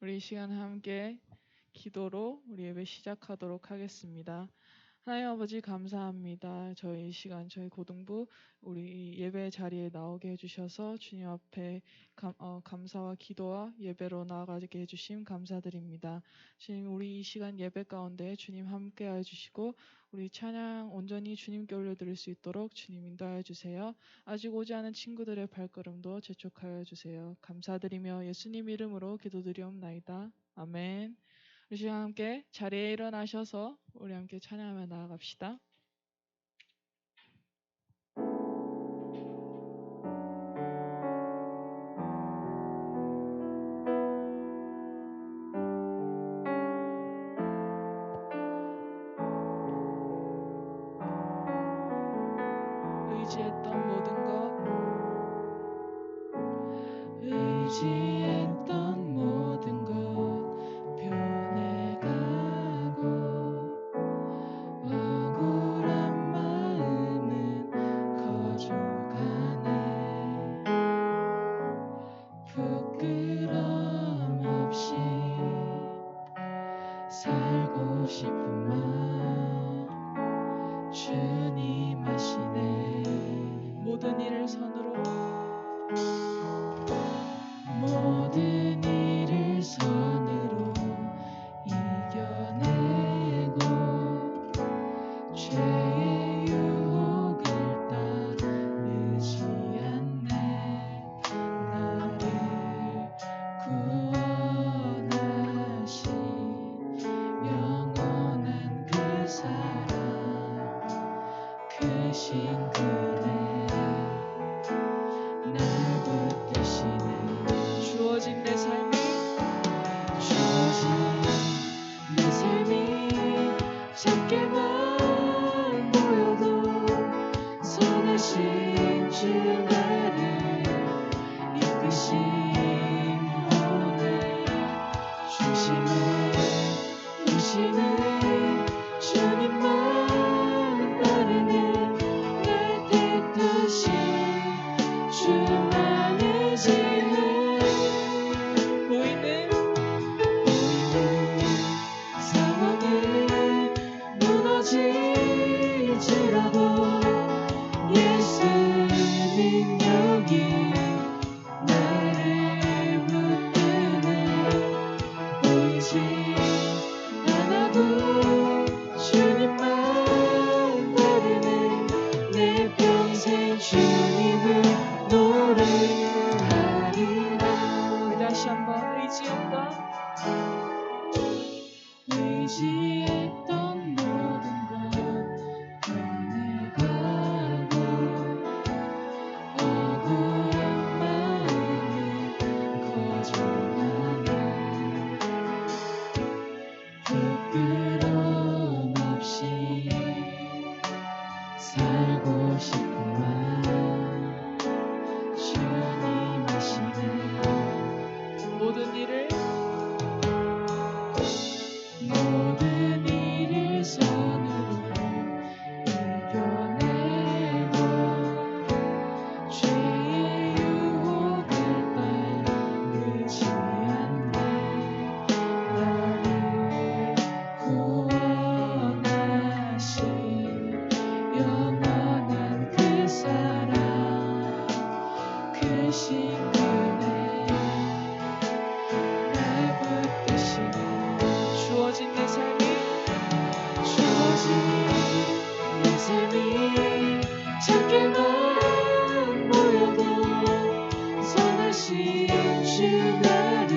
우리 이 시간 함께 기도로 우리 예배 시작하도록 하겠습니다. 하나님 아버지 감사합니다. 저희 시간 저희 고등부 우리 예배 자리에 나오게 해주셔서 주님 앞에 감사와 기도와 예배로 나아가게 해주심 감사드립니다. 주님 우리 이 시간 예배 가운데 주님 함께 해주시고 우리 찬양 온전히 주님께 올려드릴 수 있도록 주님 인도하여 주세요. 아직 오지 않은 친구들의 발걸음도 재촉하여 주세요. 감사드리며 예수님 이름으로 기도드리옵나이다. 아멘. 우리 시간 함께 자리에 일어나셔서 우리 함께 찬양하며 나아갑시다. 의지했던 모든 것 의지했던 모든 것 변해가고 억울한 마음은 커져가네. 부끄럼 없이 살고 싶은 마음 주님 아시네. 모든 일을 선으로 이겨내고 죄의 유혹을 따르지 않네. 나를 구원하신 영원한 그 사랑 크신 그대 날 붙드시네. 주어진 내 삶이 작게만 보여도 선하신 주 나를 이끄신 분의 중심을 보시는 주님만 따르는 날 택하신 주만의 지혜 보이는 상황에 무너질지라도 예수님 여기 나를 붙드네. 보이지 않아도 주님만 따르는 내 평생 주님을 노래하리라. 다시 한번 의지했던 모든 것 변해가고 억울한 마음은 커져가네. 부끄럼 없이 살고 싶은 마음 주님 아시네. 모든 일을 선으로 이겨내고 죄의 유혹을 따르지 않네. 나를 구원하신 영원한 그 사랑 크신 그대 날 붙드시네. 주어진 내 삶이 작게만 보여도 선하신 주 나를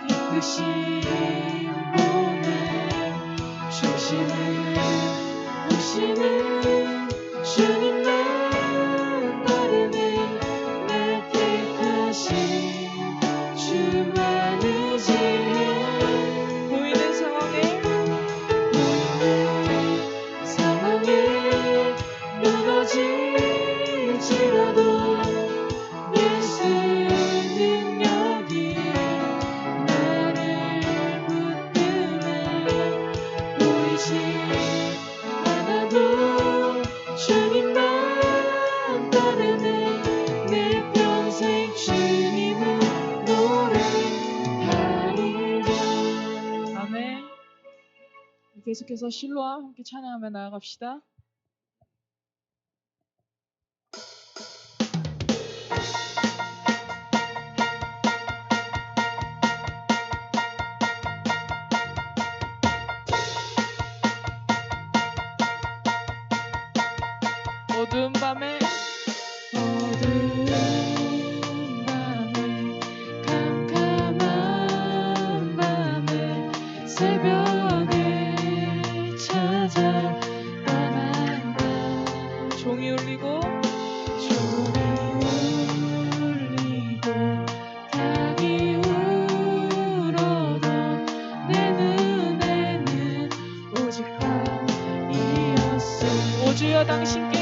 이끄신 분의 중심을 보시는 주님만 따르는 날 택하신 주만의 지혜 보이는 상황에 무너질지라도 예수님 여기 나를 붙드네. 보이지 않아도 주님만 계속해서 실로암 함께 찬양하며 나아갑시다. 어두운 밤에 캄캄한 밤에 새벽에 찾아 떠난다. 종이 울리고 닭이 울어도 내 눈에는 오직 밤이었어. 오 주여 당신께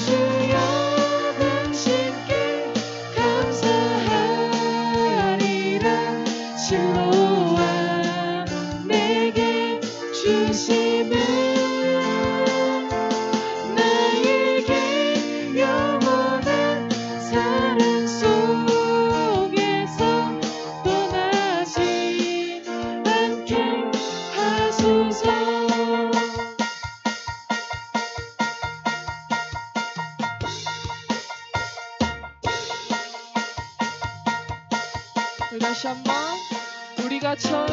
주여 당신께 감사하리라. 실로암 내게 주심은 나에게 영원한 사랑 속에서 떠나지 않게 하소서. 다시 한번 우리가 처음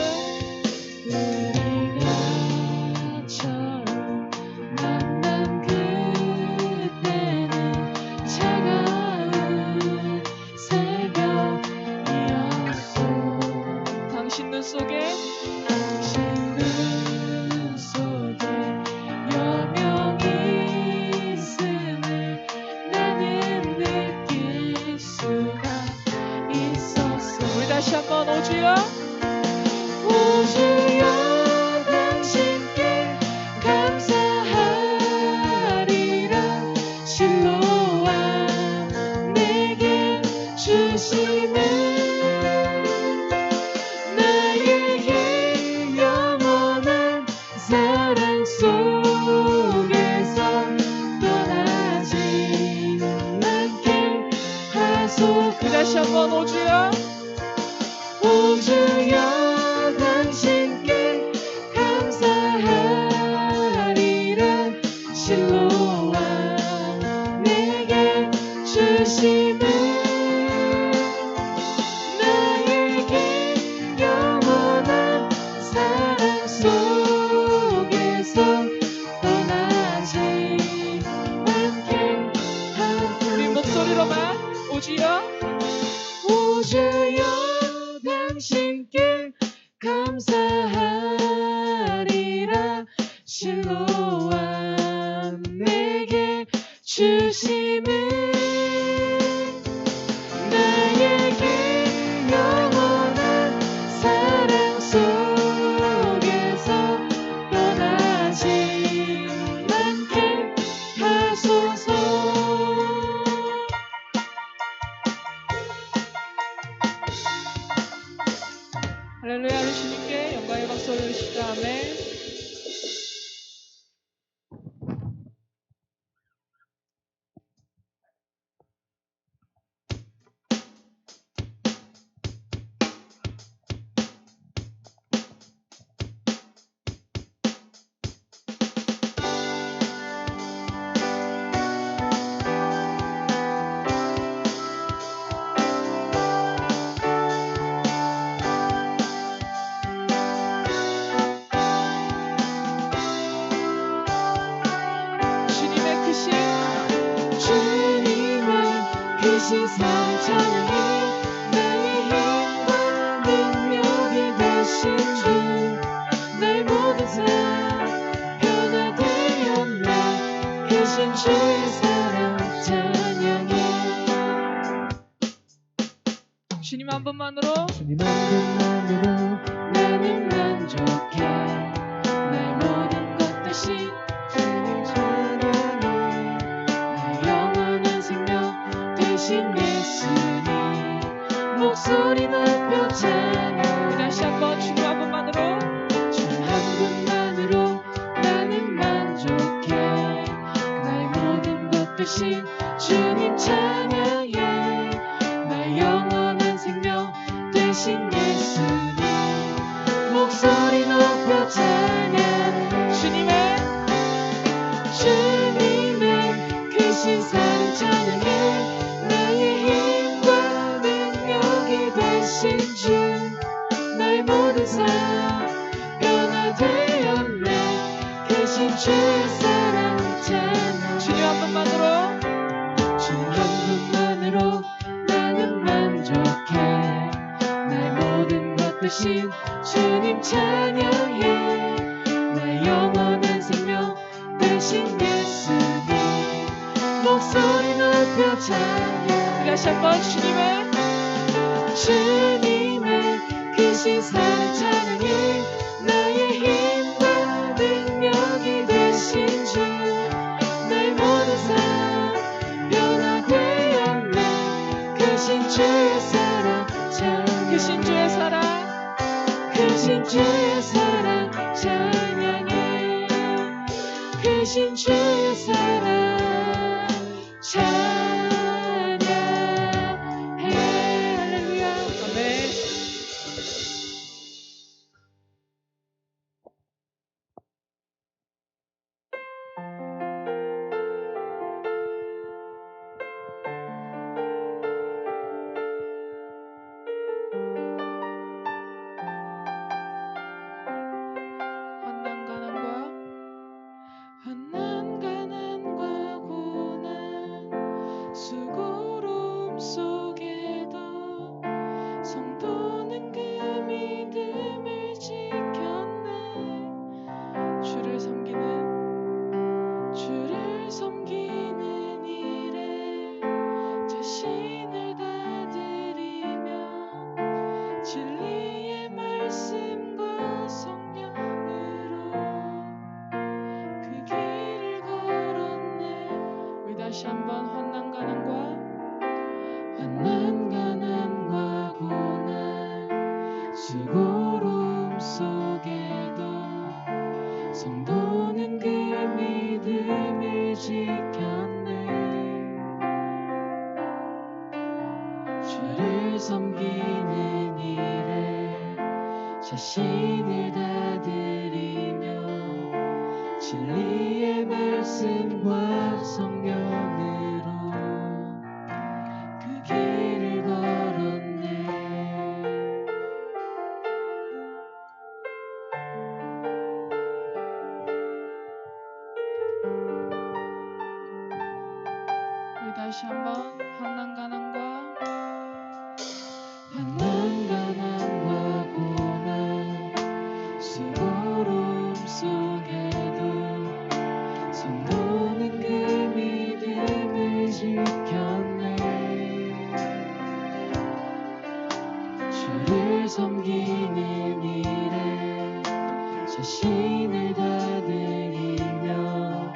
만난 그때는 차가운 새벽이었어. 당신 눈 속에 여명이 있음을 나는 느낄 수가 있었어. 우리 다시 한번 오 주여 당신께 감사하리라. 실로암 내게 주심은 나에게 영원한 사랑 속에서 떠나지 않게 하소서. 다시 한번 오 주여 당신께 감사하리라. 실로암 내게 주심은 나에게 영원한 사랑 속에서 떠나지 않게 우리 목소리로만 오 주여 당신께 감사하리라. 실로암 내게 주심은 나에게 영원한 사랑 속에서 떠나지 않게 하소서. 할렐루야. 주님께 영광의 박수 올리시다. 아멘. 크신 사랑 찬양해. 나의 힘과 능력이 되신 주, 날 모든 삶 변화되었네. 크신 주의 사랑 찬양해. 주님 한 분만으로 나는 만족해. 날 모든 것 대신 주님 찬양해. 나의 영원한 생명 대신 예수님 목소리 높여 찬양. 다시 한번 주님 한 분만으로 주님 한 분만으로 나는 만족해. 나의 모든 것 대신 주님 찬양해. 나의 영원한 생명 대신 예수님 목소리 높여 찬양. 되신 주 나의 모든 삶 변화되었네 크신 주의 사랑 찬양 주님 한 분만으로 주님 한 분만으로 나는 만족해 나의 모든 것 되신 주님 찬양해 나의 영원한 생명 되신 예수님 목소리 높여 찬양 다시 한번 주님의 크신 사랑 찬양해 나의 힘과 능력이 되신 주 나의 모든 삶 변화되었네 크신 주의 사랑 찬양 크신 주의 사랑 크신 주의 사랑 찬양해 크신 주의 사랑 찬양해 할렐루야 아멘. 환난 가난과 고난 수고로움 속에도 성도는 그 믿음을 지켰네 주를 섬기는 일에 자신을 다 드리며 진리의 말씀과 성령으로 그 길을 걸었네 우리 다시 한번 환난 가난과 고난 수고로움 속에도 성도는 그 믿음을 지켰네 주를 섬기는 일에 자신을 다 드리며 진리의 말씀과 성령으로 그 길을 걸었네 우리 다시 한번 환난 가난과 고난 수고로움 속에도 성도는 그 믿음을 지켰네 주를 섬기는 일에 자신을 다 드리며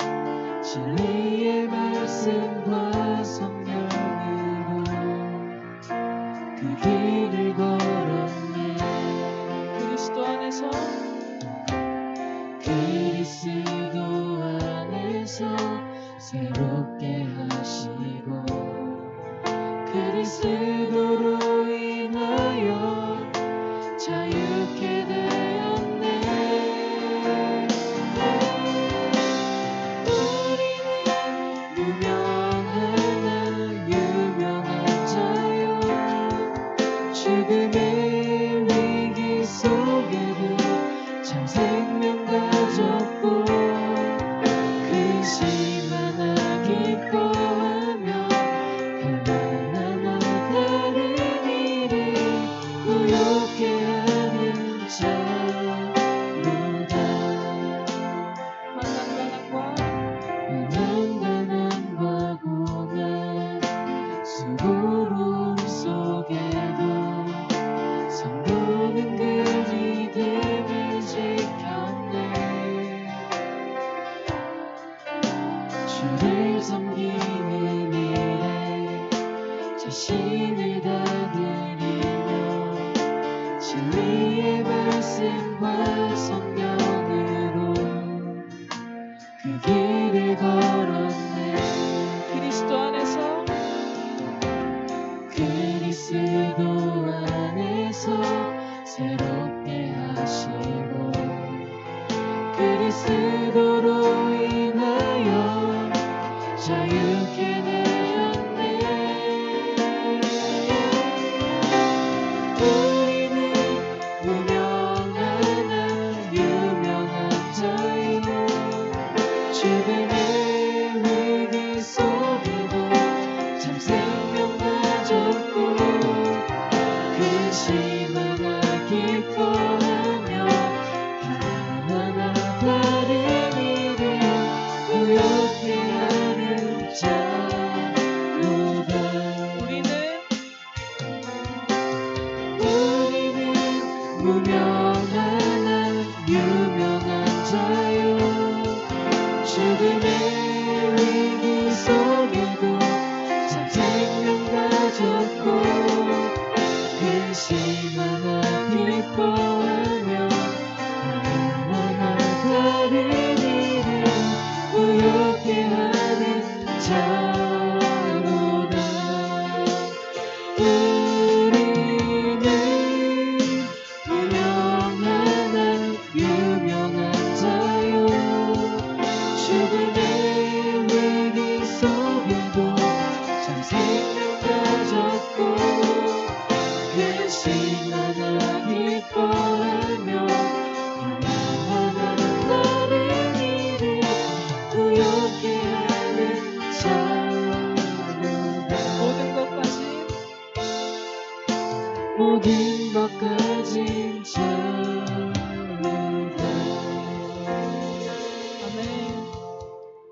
진리의 말씀과 성령으로 그 길을 걸었네 그리스도 안에서 새롭게 하시고 그리스도로 인하여 자유케 되었네 우리는 무명하나 유명한 자요 죽음의 위기 속에도 참 생명 가졌고 근심 하나 기뻐하며 가난한 다른 일을 부욕해 하는 자로다 가난과 고난 수고로움 속에도 성도는 그 믿음을 지켰네 주를 섬기는 일에 자신을 다 드리며 진리의 말씀과 성령으로 그 길을 걸었네 그리스도 안에서 새롭게 하시고 그리스도로 인하여 자유케 되었네 우리는 무명하나 유명한 자유 죽음의 위기 속에도 참 생명 가졌고 근심 하나 기뻐하며 하나하나 다른 일을 부욕해 하는 자로다. 우리는 무명하나 유명한 자유 죽음의 위기 속에도 참 생명 가졌고 근심 하나 기뻐하며 하나하나 다른 일을 부욕해 하는 자로다. 우리는 무명하나 유명한 자유 죽음의 위기 속에도 참 생명 가졌고 근심 하나 기뻐하며 하나하나 다른 일을 부욕해 하는 자로다. 모든 것 가진 자로다. 아멘.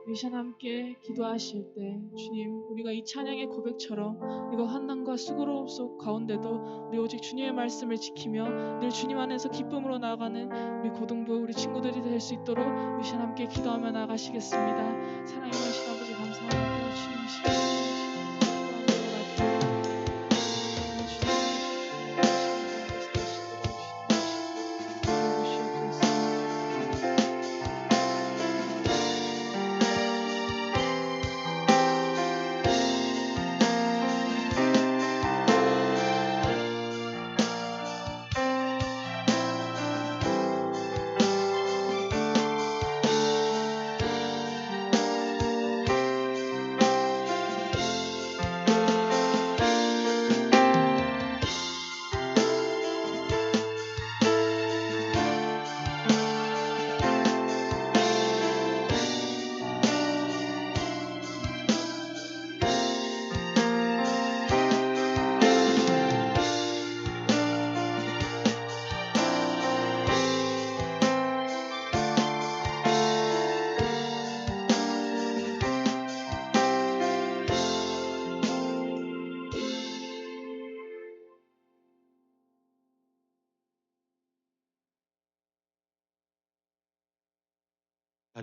이 시간 함께 기도하실 때 주님, 우리가 이 찬양의 고백처럼 이거 환난과 수고로움 속 가운데도 우리 오직 주님의 말씀을 지키며 늘 주님 안에서 기쁨으로 나아가는 우리 고등부 우리 친구들이 될 수 있도록 이 시간 함께 기도하며 나가시겠습니다. 사랑의 하신 아버지 감사합니다. 주님 이 시간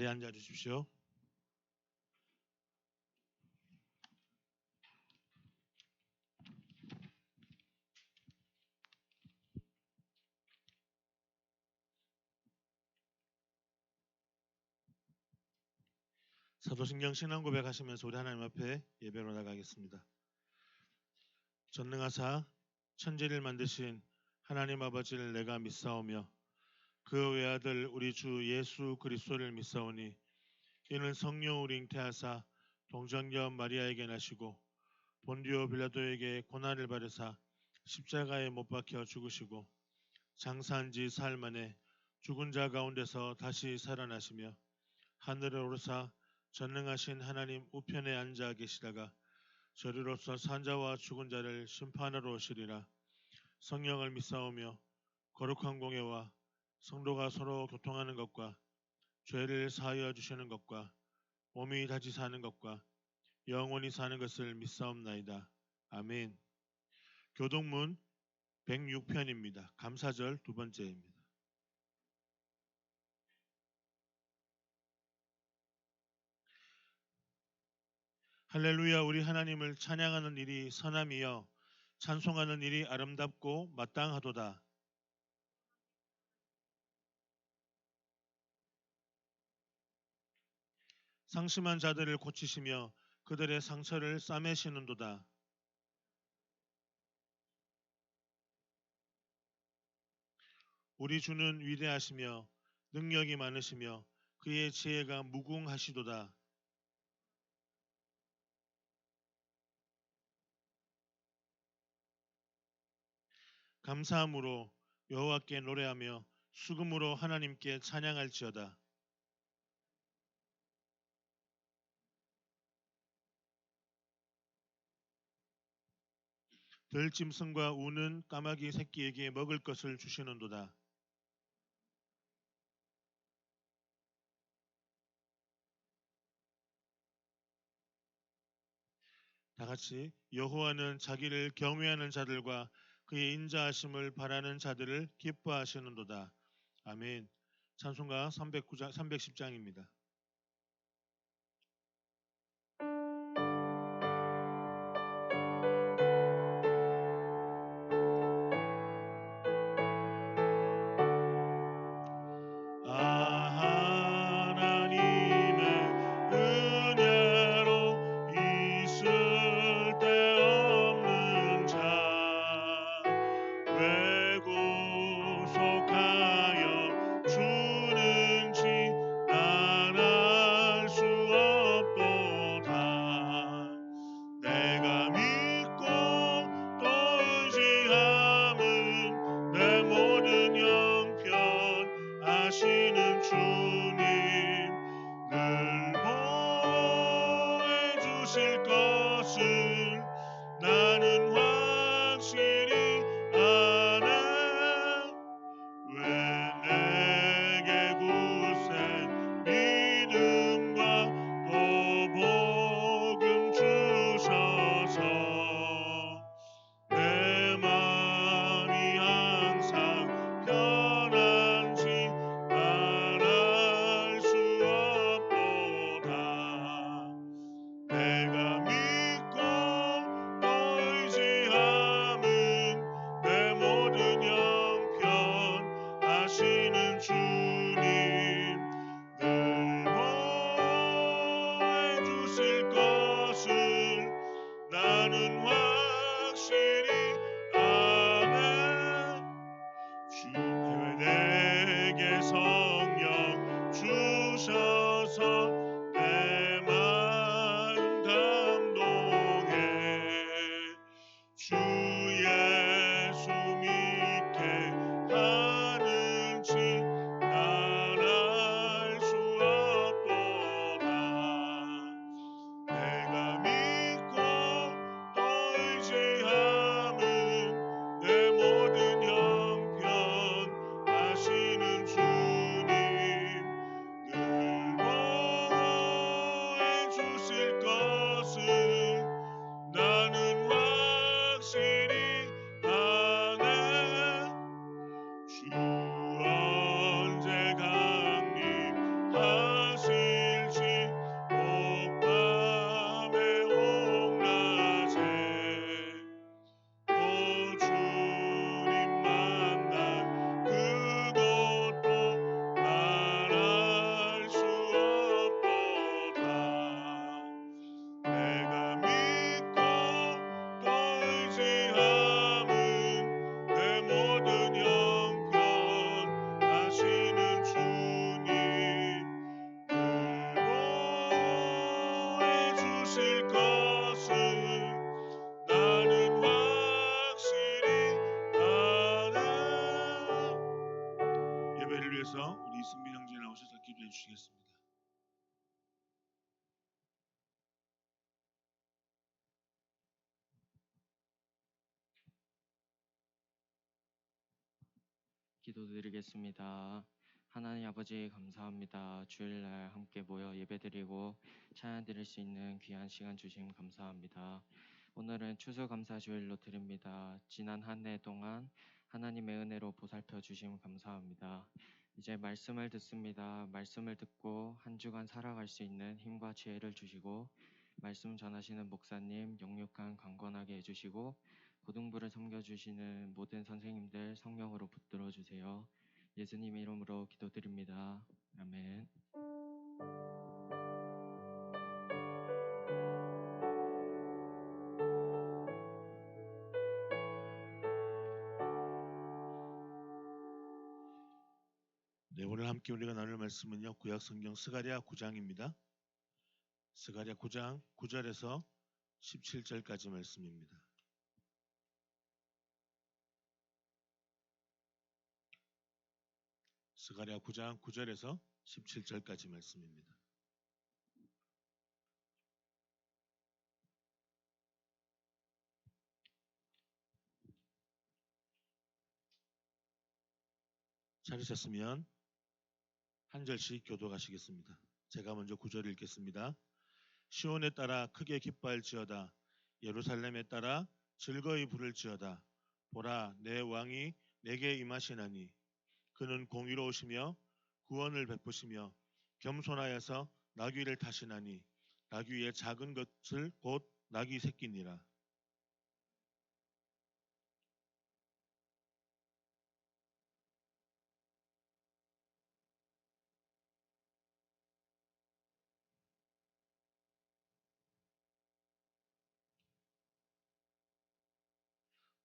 자리에 앉아 주십시오. 사도신경 신앙 고백하시면서 우리 하나님 앞에 예배로 나가겠습니다. 전능하사 천지를 만드신 하나님 아버지를 내가 믿사오며 그 외아들 우리 주 예수 그리스도를 믿사오니 이는 성령으로 잉태하사 동정녀 마리아에게 나시고 본디오 빌라도에게 고난을 받으사 십자가에 못 박혀 죽으시고 장사한 지 사흘 만에 죽은 자 가운데서 다시 살아나시며 하늘에 오르사 전능하신 하나님 우편에 앉아 계시다가 저리로서 산자와 죽은 자를 심판하러 오시리라. 성령을 믿사오며 거룩한 공예와 성도가 서로 교통하는 것과 죄를 사하여 주시는 것과 몸이 다시 사는 것과 영원히 사는 것을 믿사옵나이다. 아멘. 교동문 106편입니다. 감사절 두 번째입니다. 할렐루야. 우리 하나님을 찬양하는 일이 선함이여 찬송하는 일이 아름답고 마땅하도다. 상심한 자들을 고치시며 그들의 상처를 싸매시는도다. 우리 주는 위대하시며 능력이 많으시며 그의 지혜가 무궁하시도다. 감사함으로 여호와께 노래하며 수금으로 하나님께 찬양할지어다. 들짐승과 우는 까마귀 새끼에게 먹을 것을 주시는도다. 다 같이 여호와는 자기를 경외하는 자들과 그의 인자하심을 바라는 자들을 기뻐하시는도다. 아멘. 찬송가 309장 310장입니다. 하나님의 은혜로 있을 데 없는 자 왜 구속하여 주는지 난 알 수 없도다. 내가 믿고 또 의지함은 내 모든 형편 아시는 주님 늘 보호해 주실 것을 나는 확실히 아네. 왜 내게 굳센 믿음과 또 복음 주셔서 내 마음이 항상 편한지 난 알 수 없도다. 내가 믿고 또 의지함은 내 모든 형편 아시는 주님 늘 보호해 주실 것을 나는 확실히 아네. 주님의 내게 성령 주셔서 내 마음 감동해. 주 예수 믿게 하는지 난 알 수 없도다. 내가 믿고 또 의지함은 내 모든 형편 아시는 주님 늘 보호해 주실 것을 나는 확실히 아네. 주 언제 강림하실지 옥밤에 옥낮에 또 주님 만난 그것도 난 알 수 없도다. 내가 믿고 또 의지함은 내 모든 형편 아시는 주님 늘 보호해 주실 것을 나는 확실히 아네. 예배를 위해서 우리 이승민 형제 나오셔서 기도해 주시겠습니다. 기도드리겠습니다. 하나님 아버지 감사합니다. 주일날 함께 모여 예배드리고 찬양드릴 수 있는 귀한 시간 주심 감사합니다. 오늘은 추수감사 주일로 드립니다. 지난 한 해 동안 하나님의 은혜로 보살펴 주심 감사합니다. 이제 말씀을 듣습니다. 말씀을 듣고 한 주간 살아갈 수 있는 힘과 지혜를 주시고 말씀 전하시는 목사님 영육한 강건하게 해주시고 고등부를 섬겨주시는 모든 선생님들 성령으로 붙들어 주세요. 예수님 이름으로 기도드립니다. 아멘. 네, 오늘 함께 우리가 나눌 말씀은요. 구약성경 스가랴 9장입니다. 스가랴 9장 9절에서 17절까지 말씀입니다. 스가랴 9장 9절에서 17절까지 말씀입니다. 찾으셨으면 한 절씩 교독하시겠습니다. 제가 먼저 9절 읽겠습니다. 시온에 따라 크게 기뻐할지어다. 예루살렘에 따라 즐거이 부를지어다. 보라, 내 왕이 내게 임하시나니 그는 공의로우시며 구원을 베푸시며 겸손하여서 나귀를 타시나니 나귀의 작은 것을 곧 나귀 새끼니라.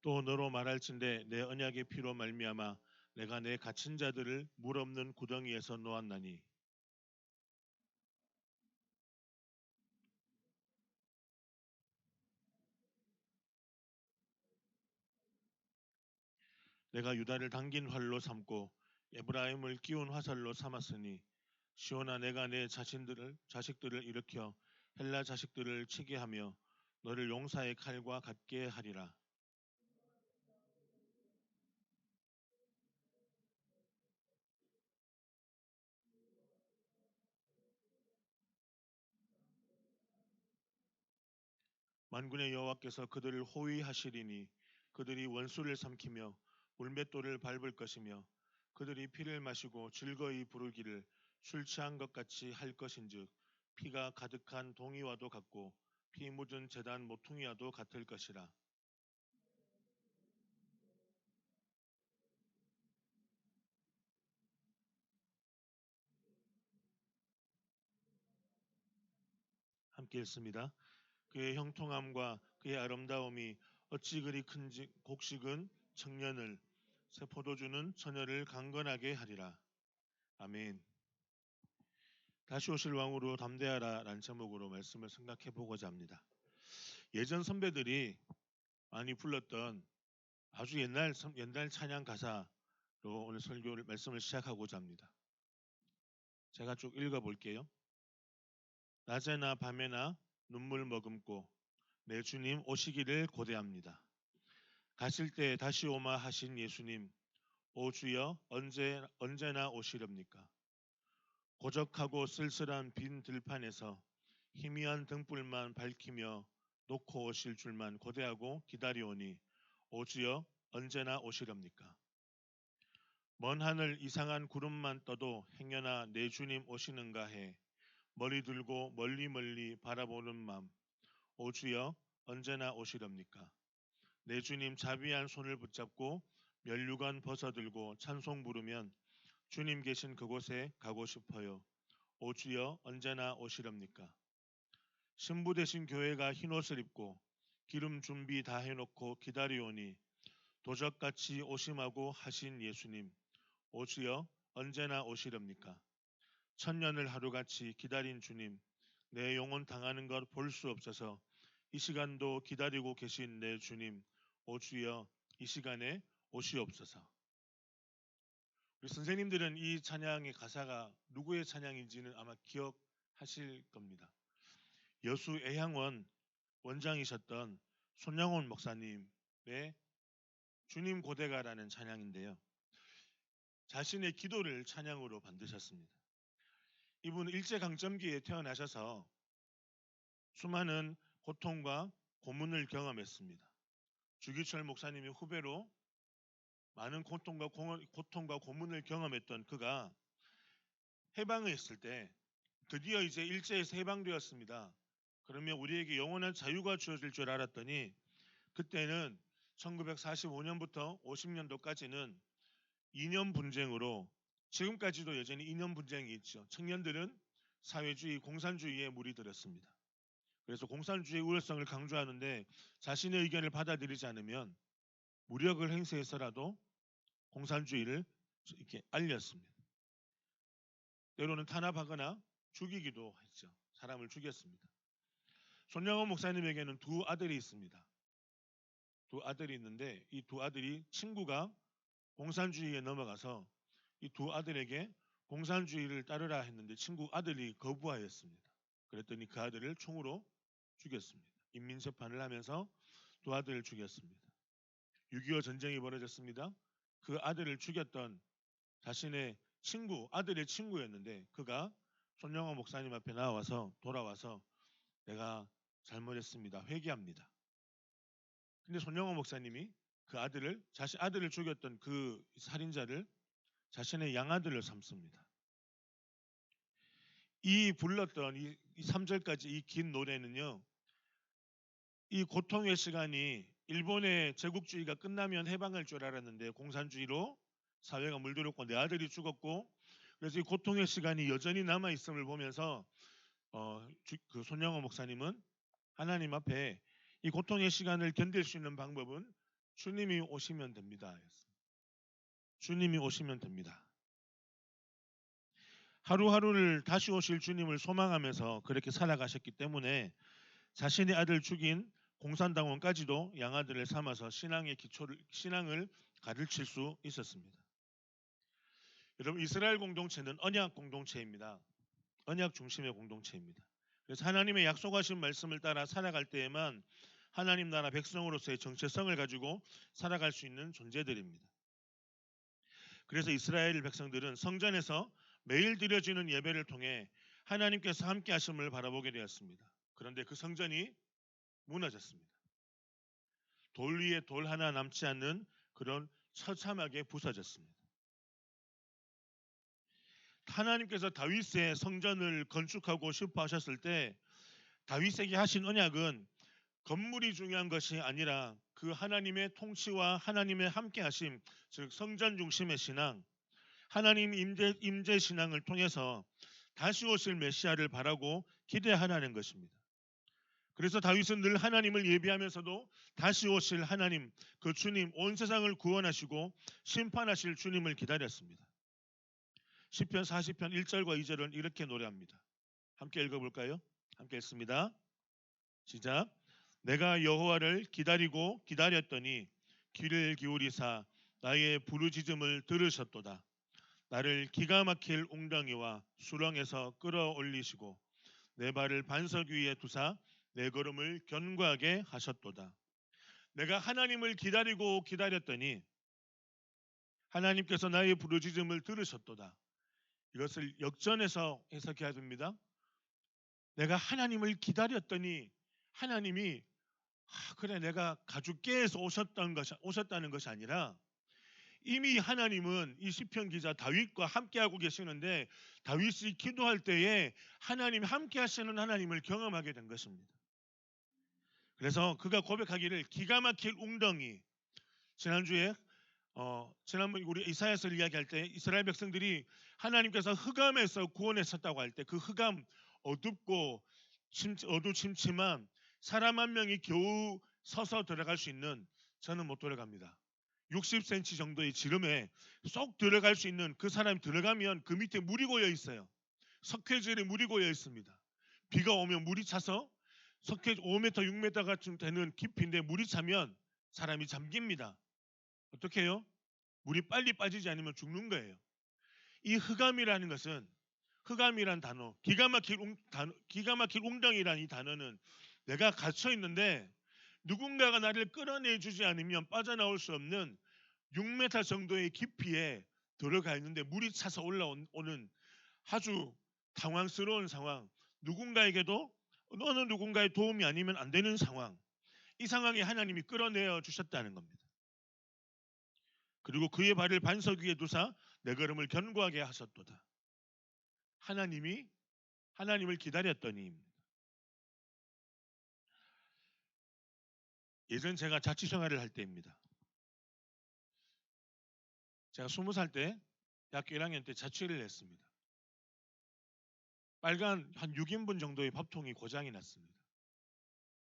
또 너로 말할진대 내 언약의 피로 말미암아 내가 내 갇힌 자들을 물 없는 구덩이에서 놓았나니 내가 유다를 당긴 활로 삼고 에브라임을 끼운 화살로 삼았으니 시온아 내가 내 자식들을 일으켜 헬라 자식들을 치게 하며 너를 용사의 칼과 같게 하리라. 만군의 여호와께서 그들을 호위하시리니 그들이 원수를 삼키며 물맷돌을 밟을 것이며 그들이 피를 마시고 즐거이 부르기를 술 취한 것 같이 할 것인즉 피가 가득한 동이와도 같고 피 묻은 제단 모퉁이와도 같을 것이라. 함께 읽습니다. 그의 형통함과 그의 아름다움이 어찌 그리 큰지 곡식은 청년을 새 포도주는 처녀를 강건하게 하리라. 아멘. 다시 오실 왕으로 담대하라 라는 제목으로 말씀을 생각해 보고자 합니다. 예전 선배들이 많이 불렀던 아주 옛날 찬양 가사로 오늘 설교를 말씀을 시작하고자 합니다. 제가 쭉 읽어 볼게요. 낮에나 밤에나 눈물 머금고 내 주님 오시기를 고대합니다. 가실 때 다시 오마 하신 예수님, 오 주여 언제나 오시렵니까? 고적하고 쓸쓸한 빈 들판에서 희미한 등불만 밝히며 놓고 오실 줄만 고대하고 기다리오니 오 주여 언제나 오시렵니까? 먼 하늘 이상한 구름만 떠도 행여나 내 주님 오시는가 해 머리 들고 멀리 바라보는 맘, 오 주여 언제나 오시렵니까? 내 주님 자비한 손을 붙잡고 면류관 벗어들고 찬송 부르면 주님 계신 그곳에 가고 싶어요. 오 주여 언제나 오시렵니까? 신부 되신 교회가 흰옷을 입고 기름 준비 다 해놓고 기다리오니 도적같이 오심하고 하신 예수님, 오 주여 언제나 오시렵니까? 천년을 하루같이 기다린 주님, 내 영혼 당하는 것 볼 수 없어서 이 시간도 기다리고 계신 내 주님, 오 주여 이 시간에 오시옵소서. 우리 선생님들은 이 찬양의 가사가 누구의 찬양인지는 아마 기억하실 겁니다. 여수 애향원 원장이셨던 손양원 목사님의 주님 고대가라는 찬양인데요. 자신의 기도를 찬양으로 만드셨습니다. 이분은 일제강점기에 태어나셔서 수많은 고통과 고문을 경험했습니다. 주기철 목사님의 후배로 많은 고통과 고문을 경험했던 그가 해방을 했을 때 드디어 이제 일제에서 해방되었습니다. 그러면 우리에게 영원한 자유가 주어질 줄 알았더니 그때는 1945년부터 50년도까지는 이념 분쟁으로 지금까지도 여전히 이념 분쟁이 있죠. 청년들은 사회주의, 공산주의에 물이 들었습니다. 그래서 공산주의의 우월성을 강조하는데 자신의 의견을 받아들이지 않으면 무력을 행사해서라도 공산주의를 이렇게 알렸습니다. 때로는 탄압하거나 죽이기도 했죠. 사람을 죽였습니다. 손양원 목사님에게는 두 아들이 있습니다. 두 아들이 있는데 이 두 아들이 친구가 공산주의에 넘어가서 이 두 아들에게 공산주의를 따르라 했는데 친구 아들이 거부하였습니다. 그랬더니 그 아들을 총으로 죽였습니다. 인민재판을 하면서 두 아들을 죽였습니다. 6.25 전쟁이 벌어졌습니다. 그 아들을 죽였던 자신의 친구, 아들의 친구였는데 그가 손영호 목사님 앞에 돌아와서 내가 잘못했습니다. 회개합니다. 근데 손영호 목사님이 그 자신 아들을 죽였던 그 살인자를 자신의 양아들로 삼습니다. 이 불렀던 이 3절까지 이 긴 노래는요. 이 고통의 시간이 일본의 제국주의가 끝나면 해방할 줄 알았는데 공산주의로 사회가 물들었고 내 아들이 죽었고 그래서 이 고통의 시간이 여전히 남아 있음을 보면서 그 손영호 목사님은 하나님 앞에 이 고통의 시간을 견딜 수 있는 방법은 주님이 오시면 됩니다. 주님이 오시면 됩니다. 하루하루를 다시 오실 주님을 소망하면서 그렇게 살아가셨기 때문에 자신의 아들 죽인 공산당원까지도 양아들을 삼아서 신앙을 가르칠 수 있었습니다. 여러분 이스라엘 공동체는 언약 공동체입니다. 언약 중심의 공동체입니다. 그래서 하나님의 약속하신 말씀을 따라 살아갈 때에만 하나님 나라 백성으로서의 정체성을 가지고 살아갈 수 있는 존재들입니다. 그래서 이스라엘 백성들은 성전에서 매일 드려지는 예배를 통해 하나님께서 함께 하심을 바라보게 되었습니다. 그런데 그 성전이 무너졌습니다. 돌 위에 돌 하나 남지 않는 그런 처참하게 부서졌습니다. 하나님께서 다윗의 성전을 건축하고 싶어 하셨을 때 다윗에게 하신 언약은 건물이 중요한 것이 아니라 그 하나님의 통치와 하나님의 함께 하심, 즉 성전 중심의 신앙, 하나님 임재 신앙을 통해서 다시 오실 메시아를 바라고 기대하라는 것입니다. 그래서 다윗은 늘 하나님을 예비하면서도 다시 오실 하나님, 그 주님, 온 세상을 구원하시고 심판하실 주님을 기다렸습니다. 시편 40편 1절과 2절은 이렇게 노래합니다. 함께 읽어볼까요? 함께 읽습니다. 시작. 내가 여호와를 기다리고 기다렸더니 귀를 기울이사 나의 부르짖음을 들으셨도다. 나를 기가 막힐 웅덩이와 수렁에서 끌어올리시고 내 발을 반석 위에 두사 내 걸음을 견고하게 하셨도다. 내가 하나님을 기다리고 기다렸더니 하나님께서 나의 부르짖음을 들으셨도다. 이것을 역전해서 해석해야 됩니다. 내가 하나님을 기다렸더니 하나님이 그래 내가 가줄게 해서 오셨다는 것이 아니라 이미 하나님은 이 시편 기자 다윗과 함께하고 계시는데 다윗이 기도할 때에 하나님이 함께 하시는 하나님을 경험하게 된 것입니다. 그래서 그가 고백하기를 기가 막힐 웅덩이, 지난번 우리 이사야서를 이야기할 때 이스라엘 백성들이 하나님께서 흑암에서 구원했었다고 할 때 그 흑암 어둡고 어두침침한 사람 한 명이 겨우 서서 들어갈 수 있는, 저는 못 들어갑니다. 60cm 정도의 지름에 쏙 들어갈 수 있는 그 사람이 들어가면 그 밑에 물이 고여 있어요. 석회질에 물이 고여 있습니다. 비가 오면 물이 차서 5m, 6m가 좀 되는 깊이인데 물이 차면 사람이 잠깁니다. 어떻게 해요? 물이 빨리 빠지지 않으면 죽는 거예요. 이 흑암이라는 것은, 흑암이란 단어, 기가 막힐 웅덩이라는 이 단어는 내가 갇혀 있는데 누군가가 나를 끌어내주지 않으면 빠져나올 수 없는 6m 정도의 깊이에 들어가 있는데 물이 차서 올라오는 아주 당황스러운 상황, 어느 누군가의 도움이 아니면 안 되는 상황, 이 상황에 하나님이 끌어내어 주셨다는 겁니다. 그리고 그의 발을 반석 위에 두사 내 걸음을 견고하게 하셨도다. 하나님을 기다렸더니. 예전 제가 자취생활을 할 때입니다. 제가 20살 때 대학교 1학년 때 자취를 했습니다. 빨간 한 6인분 정도의 밥통이 고장이 났습니다.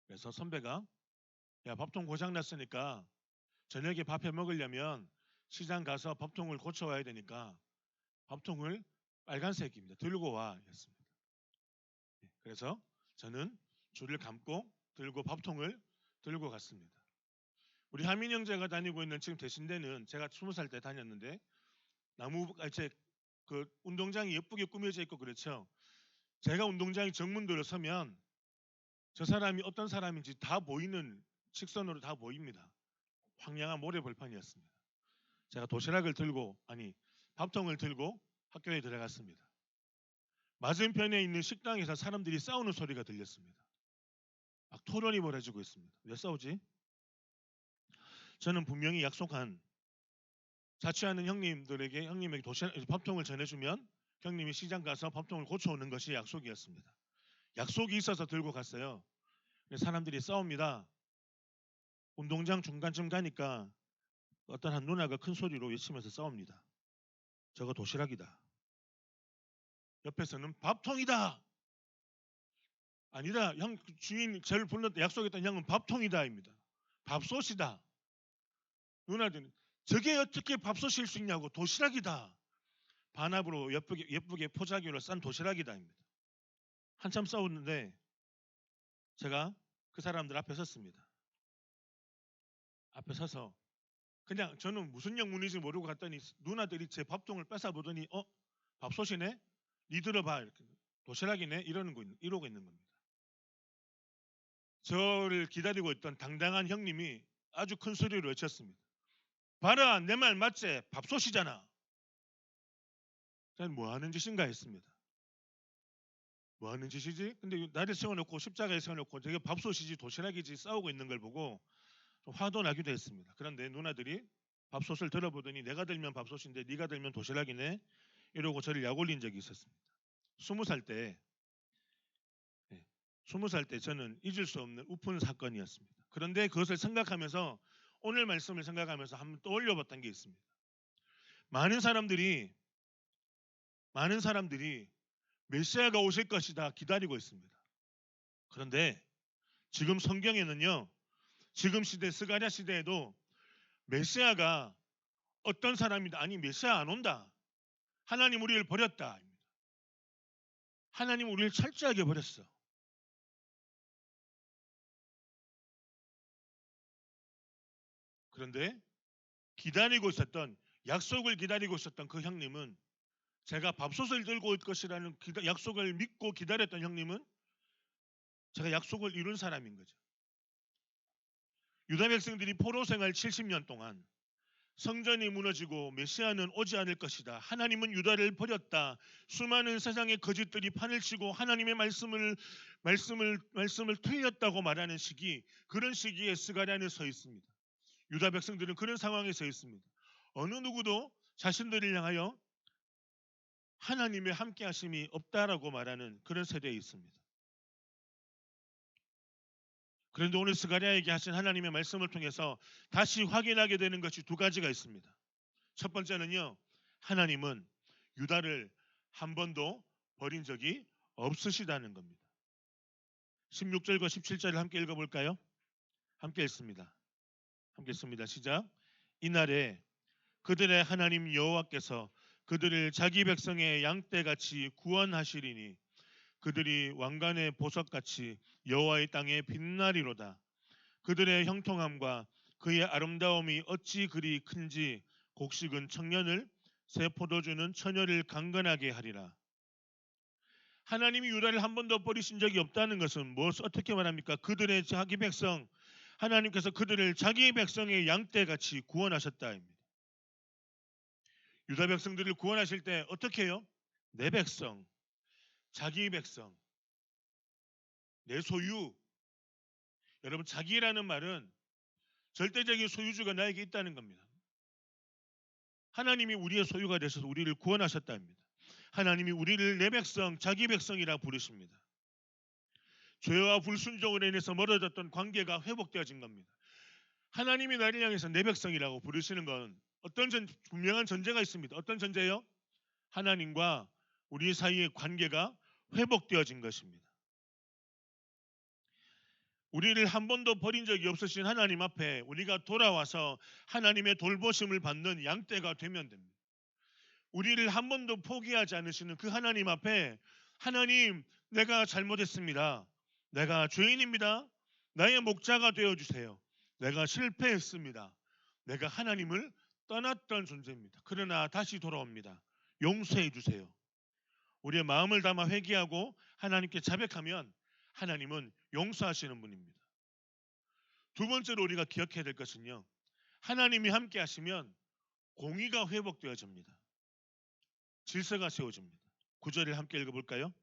그래서 선배가 야 밥통 고장 났으니까 저녁에 밥 해 먹으려면 시장 가서 밥통을 고쳐와야 되니까 밥통을 빨간색입니다. 들고 와 했습니다. 그래서 저는 줄을 감고 들고 밥통을 들고 갔습니다. 우리 하민 형제가 다니고 있는 지금 대신대는 제가 20살 때 다녔는데 나무가 이제 그 운동장이 예쁘게 꾸며져 있고 그렇죠. 제가 운동장에 정문도로 서면 저 사람이 어떤 사람인지 다 보이는 직선으로 다 보입니다. 황량한 모래벌판이었습니다. 제가 도시락을 들고 밥통을 들고 학교에 들어갔습니다. 맞은편에 있는 식당에서 사람들이 싸우는 소리가 들렸습니다. 막 토론이 벌어지고 있습니다. 왜 싸우지? 저는 분명히 약속한 자취하는 형님에게 밥통을 전해주면 형님이 시장 가서 밥통을 고쳐오는 것이 약속이었습니다. 약속이 있어서 들고 갔어요. 사람들이 싸웁니다. 운동장 중간쯤 가니까 어떤 한 누나가 큰 소리로 외치면서 싸웁니다. 저거 도시락이다. 옆에서는 밥통이다. 아니다. 형 주인 저를 불렀다 약속했던 형은 밥통이다입니다. 밥솥이다. 누나들은 저게 어떻게 밥솥일 수 있냐고 도시락이다. 반합으로 예쁘게 포자기로 싼 도시락이다입니다. 한참 싸웠는데 제가 그 사람들 앞에 섰습니다. 앞에 서서 그냥 저는 무슨 영문인지 모르고 갔더니 누나들이 제 밥통을 뺏어보더니 밥솥이네? 니 들어봐 이렇게 도시락이네? 이러고 있는 겁니다. 저를 기다리고 있던 당당한 형님이 아주 큰 소리로 외쳤습니다. 봐라 내 말 맞지? 밥솥이잖아. 저는 뭐 하는 짓인가 했습니다. 뭐 하는 짓이지? 근데 나를 세워놓고 십자가에 세워놓고 저게 밥솥이지 도시락이지 싸우고 있는 걸 보고 좀 화도 나기도 했습니다. 그런데 누나들이 밥솥을 들어보더니 내가 들면 밥솥인데 네가 들면 도시락이네 이러고 저를 약올린 적이 있었습니다. 20살 때 20살 때 저는 잊을 수 없는 우픈 사건이었습니다. 그런데 그것을 생각하면서 오늘 말씀을 생각하면서 한번 떠올려 봤던 게 있습니다. 많은 사람들이 메시아가 오실 것이다 기다리고 있습니다. 그런데 지금 성경에는요. 지금 시대 스가랴 시대에도 메시아가 어떤 사람이다. 아니 메시아 안 온다. 하나님 우리를 버렸다. 하나님 우리를 철저하게 버렸어. 그런데 약속을 기다리고 있었던 그 형님은 제가 밥솥을 들고 올 것이라는 약속을 믿고 기다렸던 형님은 제가 약속을 이룬 사람인 거죠. 유다 백성들이 포로 생활 70년 동안 성전이 무너지고 메시아는 오지 않을 것이다. 하나님은 유다를 버렸다. 수많은 세상의 거짓들이 판을 치고 하나님의 말씀을 틀렸다고 말하는 그런 시기에 스가랴는 서 있습니다. 유다 백성들은 그런 상황에 서 있습니다. 어느 누구도 자신들을 향하여 하나님의 함께 하심이 없다라고 말하는 그런 세대에 있습니다. 그런데 오늘 스가랴에게 하신 하나님의 말씀을 통해서 다시 확인하게 되는 것이 두 가지가 있습니다. 첫 번째는요. 하나님은 유다를 한 번도 버린 적이 없으시다는 겁니다. 16절과 17절을 함께 읽어볼까요? 함께 읽습니다. 시작. 이날에 그들의 하나님 여호와께서 그들을 자기 백성의 양떼같이 구원하시리니 그들이 왕관의 보석같이 여호와의 땅에 빛나리로다. 그들의 형통함과 그의 아름다움이 어찌 그리 큰지 곡식은 청년을 새 포도주는 처녀를 강건하게 하리라. 하나님이 유다를 한 번도 버리신 적이 없다는 것은 어떻게 말합니까? 그들의 자기 백성 하나님께서 그들을 자기 백성의 양떼같이 구원하셨다입니다. 유다 백성들을 구원하실 때 어떻게 해요? 내 백성, 자기 백성, 내 소유. 여러분 자기라는 말은 절대적인 소유주가 나에게 있다는 겁니다. 하나님이 우리의 소유가 되셔서 우리를 구원하셨답니다. 하나님이 우리를 내 백성, 자기 백성이라 부르십니다. 죄와 불순종으로 인해서 멀어졌던 관계가 회복되어진 겁니다. 하나님이 나를 향해서 내 백성이라고 부르시는 건 분명한 전제가 있습니다. 어떤 전제요? 하나님과 우리 사이의 관계가 회복되어진 것입니다. 우리를 한 번도 버린 적이 없으신 하나님 앞에 우리가 돌아와서 하나님의 돌보심을 받는 양떼가 되면 됩니다. 우리를 한 번도 포기하지 않으시는 그 하나님 앞에 하나님 내가 잘못했습니다. 내가 죄인입니다. 나의 목자가 되어주세요. 내가 실패했습니다. 내가 하나님을 떠났던 존재입니다. 그러나 다시 돌아옵니다. 용서해 주세요. 우리의 마음을 담아 회개하고 하나님께 자백하면 하나님은 용서하시는 분입니다. 두 번째로 우리가 기억해야 될 것은요. 하나님이 함께 하시면 공의가 회복되어집니다. 질서가 세워집니다. 9절을 함께 읽어볼까요?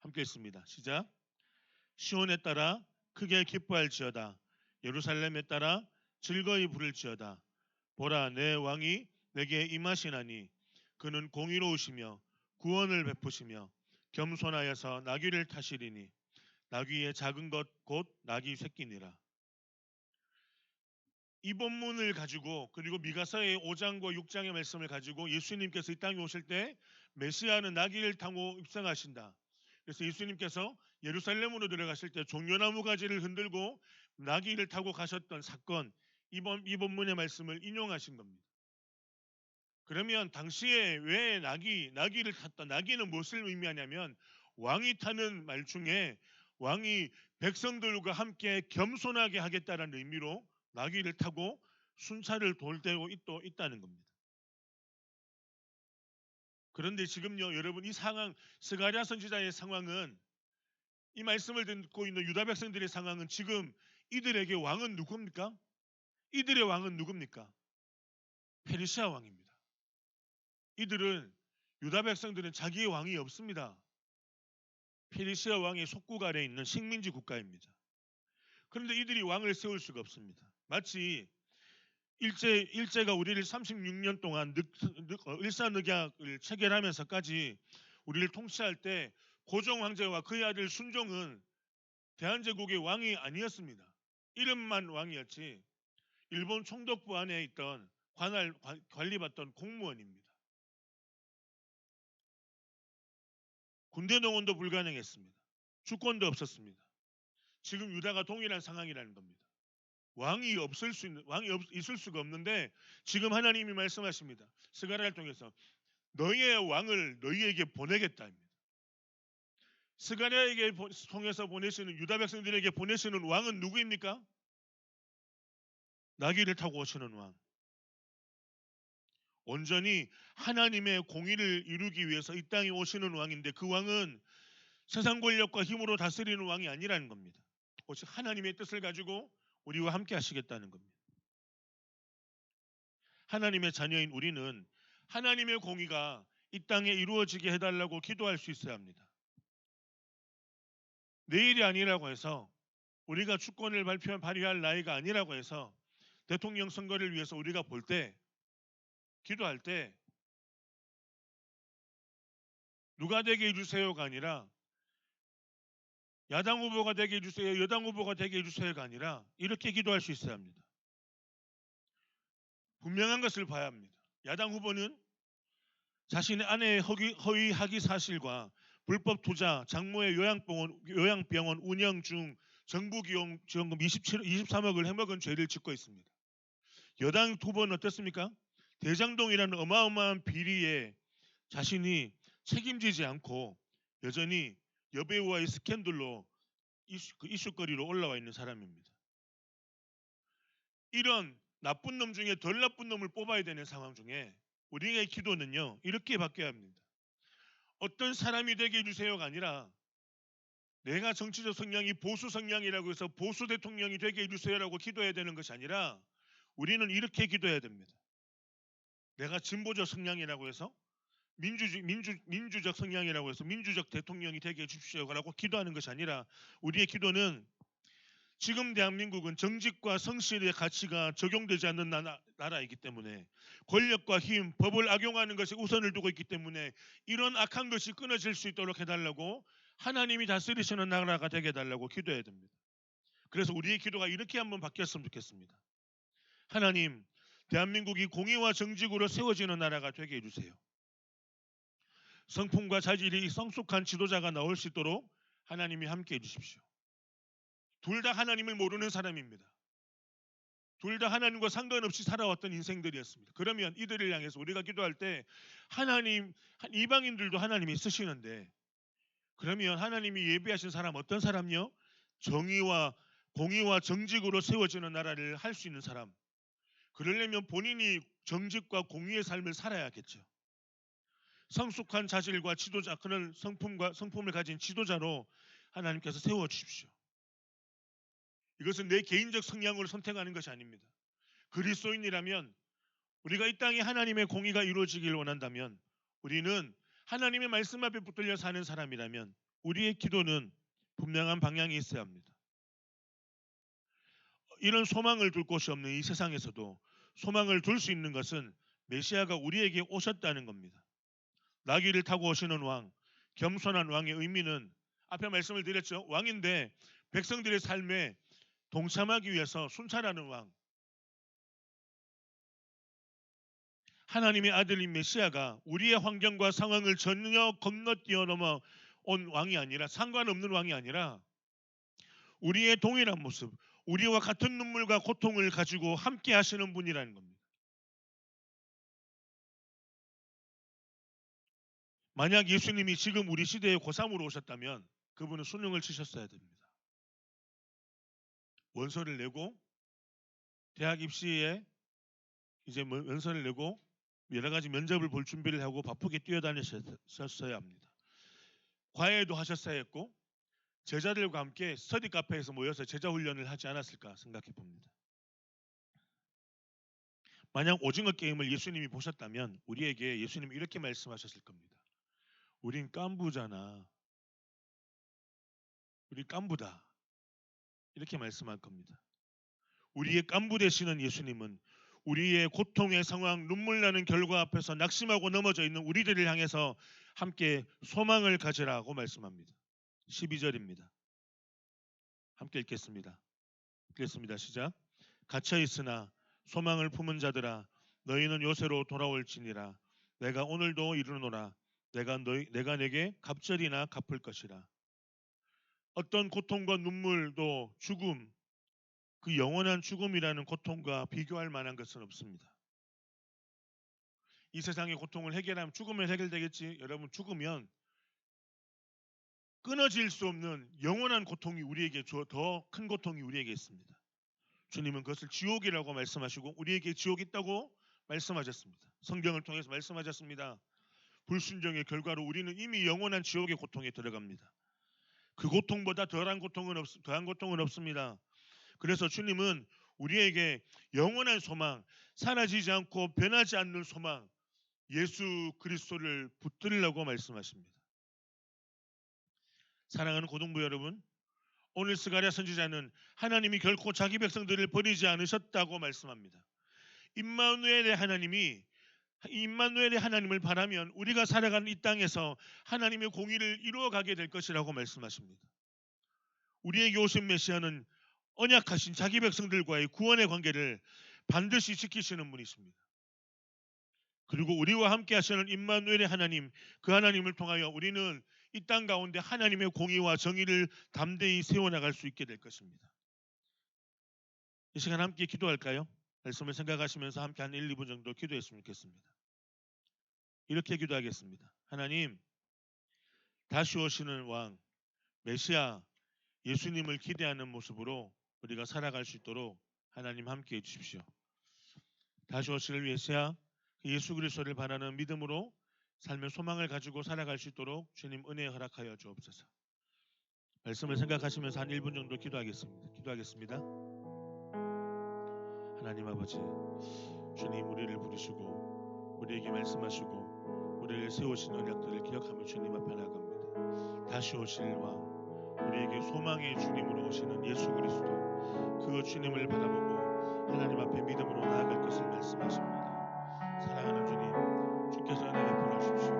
함께 읽습니다. 시작. 시온에 따라 크게 기뻐할지어다. 예루살렘에 따라 즐거이 부를지어다. 보라, 내 왕이 내게 임하시나니 그는 공의로우시며 구원을 베푸시며 겸손하여서 나귀를 타시리니 나귀의 작은 것 곧 나귀 새끼니라. 이 본문을 가지고 그리고 미가서의 5장과 6장의 말씀을 가지고 예수님께서 이 땅에 오실 때 메시아는 나귀를 타고 입성하신다. 그래서 예수님께서 예루살렘으로 들어가실 때 종려나무 가지를 흔들고 나귀를 타고 가셨던 사건, 이 본문의 말씀을 인용하신 겁니다. 그러면 당시에 왜 나귀를 탔다? 나귀는 무엇을 의미하냐면 왕이 타는 말 중에 왕이 백성들과 함께 겸손하게 하겠다는 의미로 나귀를 타고 순찰을 돌대고 있다는 겁니다. 그런데 지금요, 여러분, 이 상황, 스가랴 선지자의 상황은, 이 말씀을 듣고 있는 유다 백성들의 상황은 지금 이들에게 왕은 누굽니까? 이들의 왕은 누굽니까? 페르시아 왕입니다. 이들은, 유다 백성들은 자기의 왕이 없습니다. 페르시아 왕의 속국 아래에 있는 식민지 국가입니다. 그런데 이들이 왕을 세울 수가 없습니다. 마치 일제가 우리를 36년 동안 일사늑약을 체결하면서까지 우리를 통치할 때 고종 황제와 그의 아들 순종은 대한제국의 왕이 아니었습니다. 이름만 왕이었지 일본 총독부 안에 있던 관리받던 공무원입니다. 군대 동원도 불가능했습니다. 주권도 없었습니다. 지금 유다가 동일한 상황이라는 겁니다. 왕이 있을 수가 없는데 지금 하나님이 말씀하십니다. 스가랴를 통해서 너희의 왕을 너희에게 보내겠다입니다. 스가랴에게 통해서 보내시는 유다 백성들에게 보내시는 왕은 누구입니까? 나귀를 타고 오시는 왕. 온전히 하나님의 공의를 이루기 위해서 이 땅에 오시는 왕인데 그 왕은 세상 권력과 힘으로 다스리는 왕이 아니라는 겁니다. 오직 하나님의 뜻을 가지고 우리와 함께 하시겠다는 겁니다. 하나님의 자녀인 우리는 하나님의 공의가 이 땅에 이루어지게 해달라고 기도할 수 있어야 합니다. 내일이 아니라고 해서 우리가 주권을 발휘할 나이가 아니라고 해서 대통령 선거를 위해서 우리가 기도할 때 누가 되게 해주세요가 아니라 야당 후보가 되게 해주세요, 여당 후보가 되게 해주세요가 아니라 이렇게 기도할 수 있어야 합니다. 분명한 것을 봐야 합니다. 야당 후보는 자신의 아내의 허위 학위 사실과 불법 투자, 장모의 요양병원 운영 중 정부 지원금 23억을 해먹은 죄를 짓고 있습니다. 여당 후보는 어떻습니까? 대장동이라는 어마어마한 비리에 자신이 책임지지 않고 여전히 여배우와의 스캔들로 이슈거리로 올라와 있는 사람입니다. 이런 나쁜 놈 중에 덜 나쁜 놈을 뽑아야 되는 상황 중에 우리의 기도는요, 이렇게 바뀌어야 합니다. 어떤 사람이 되게 해주세요가 아니라 내가 정치적 성향이 보수 성향이라고 해서 보수 대통령이 되게 해주세요라고 기도해야 되는 것이 아니라 우리는 이렇게 기도해야 됩니다. 내가 진보적 성향이라고 해서 민주적 성향이라고 해서 민주적 대통령이 되게 해주십시오라고 기도하는 것이 아니라 우리의 기도는 지금 대한민국은 정직과 성실의 가치가 적용되지 않는 나라이기 때문에 권력과 힘, 법을 악용하는 것에 우선을 두고 있기 때문에 이런 악한 것이 끊어질 수 있도록 해달라고 하나님이 다스리시는 나라가 되게 해달라고 기도해야 됩니다. 그래서 우리의 기도가 이렇게 한번 바뀌었으면 좋겠습니다. 하나님, 대한민국이 공의와 정직으로 세워지는 나라가 되게 해주세요. 성품과 자질이 성숙한 지도자가 나올 수 있도록 하나님이 함께 해주십시오. 둘 다 하나님을 모르는 사람입니다. 둘 다 하나님과 상관없이 살아왔던 인생들이었습니다. 그러면 이들을 향해서 우리가 기도할 때 이방인들도 하나님이 쓰시는데 그러면 하나님이 예비하신 사람 어떤 사람요? 정의와 공의와 정직으로 세워지는 나라를 할 수 있는 사람. 그러려면 본인이 정직과 공의의 삶을 살아야겠죠. 성숙한 자질과 지도자, 그런 성품을 가진 지도자로 하나님께서 세워주십시오. 이것은 내 개인적 성향으로 선택하는 것이 아닙니다. 그리스도인이라면, 우리가 이 땅에 하나님의 공의가 이루어지길 원한다면, 우리는 하나님의 말씀 앞에 붙들려 사는 사람이라면 우리의 기도는 분명한 방향이 있어야 합니다. 이런 소망을 둘 곳이 없는 이 세상에서도 소망을 둘 수 있는 것은 메시아가 우리에게 오셨다는 겁니다. 나귀를 타고 오시는 왕, 겸손한 왕의 의미는 앞에 말씀을 드렸죠. 왕인데 백성들의 삶에 동참하기 위해서 순찰하는 왕, 하나님의 아들인 메시아가 우리의 환경과 상황을 전혀 건너뛰어 넘어 온 왕이 아니라, 상관없는 왕이 아니라 우리의 동일한 모습, 우리와 같은 눈물과 고통을 가지고 함께 하시는 분이라는 겁니다. 만약 예수님이 지금 우리 시대에 고3으로 오셨다면 그분은 수능을 치셨어야 됩니다. 원서를 내고 대학 입시에 이제 원서를 내고 여러 가지 면접을 볼 준비를 하고 바쁘게 뛰어다니셨어야 합니다. 과외도 하셨어야 했고 제자들과 함께 스터디 카페에서 모여서 제자 훈련을 하지 않았을까 생각해 봅니다. 만약 오징어 게임을 예수님이 보셨다면 우리에게 예수님이 이렇게 말씀하셨을 겁니다. 우린 깐부잖아. 우리 깐부다. 이렇게 말씀할 겁니다. 우리의 깐부 되시는 예수님은 우리의 고통의 상황, 눈물 나는 결과 앞에서 낙심하고 넘어져 있는 우리들을 향해서 함께 소망을 가지라고 말씀합니다. 12절입니다. 함께 읽겠습니다. 읽겠습니다. 시작. 갇혀 있으나 소망을 품은 자들아, 너희는 요새로 돌아올지니라. 내가 오늘도 이르노라. 내가 내게 갑절이나 갚을 것이라. 어떤 고통과 눈물도 죽음, 그 영원한 죽음이라는 고통과 비교할 만한 것은 없습니다. 이 세상의 고통을 해결하면 죽으면 해결되겠지. 여러분, 죽으면 끊어질 수 없는 영원한 고통이 우리에게, 더 큰 고통이 우리에게 있습니다. 주님은 그것을 지옥이라고 말씀하시고 우리에게 지옥이 있다고 말씀하셨습니다. 성경을 통해서 말씀하셨습니다. 불순종의 결과로 우리는 이미 영원한 지옥의 고통에 들어갑니다. 그 고통보다 더한 고통은 없습니다. 그래서 주님은 우리에게 영원한 소망, 사라지지 않고 변하지 않는 소망, 예수 그리스도를 붙들려고 말씀하십니다. 사랑하는 고등부 여러분, 오늘 스가랴 선지자는 하나님이 결코 자기 백성들을 버리지 않으셨다고 말씀합니다. 임마누엘의 하나님을 바라면 우리가 살아가는 이 땅에서 하나님의 공의를 이루어가게 될 것이라고 말씀하십니다. 우리에게 오신 메시아는 언약하신 자기 백성들과의 구원의 관계를 반드시 지키시는 분이십니다. 그리고 우리와 함께 하시는 임마누엘의 하나님, 그 하나님을 통하여 우리는 이 땅 가운데 하나님의 공의와 정의를 담대히 세워나갈 수 있게 될 것입니다. 이 시간 함께 기도할까요? 말씀을 생각하시면서 함께 한 1, 2분 정도 기도했으면 좋겠습니다. 이렇게 기도하겠습니다. 하나님, 다시 오시는 왕, 메시아, 예수님을 기대하는 모습으로 우리가 살아갈 수 있도록 하나님 함께 해주십시오. 다시 오실 메시아, 예수 그리스도를 바라는 믿음으로 삶의 소망을 가지고 살아갈 수 있도록 주님 은혜 허락하여 주옵소서. 말씀을 생각하시면서 한 1분 정도 기도하겠습니다. 하나님 아버지, 주님 우리를 부르시고 우리에게 말씀하시고 우리를 세우신 언약들을 기억하며 주님 앞에 나갑니다. 다시 오실 왕, 우리에게 소망의 주님으로 오시는 예수 그리스도, 그 주님을 바라보고 하나님 앞에 믿음으로 나아갈 것을 말씀하십니다. 사랑하는 주님, 주께서 은혜 베풀어 주십시오.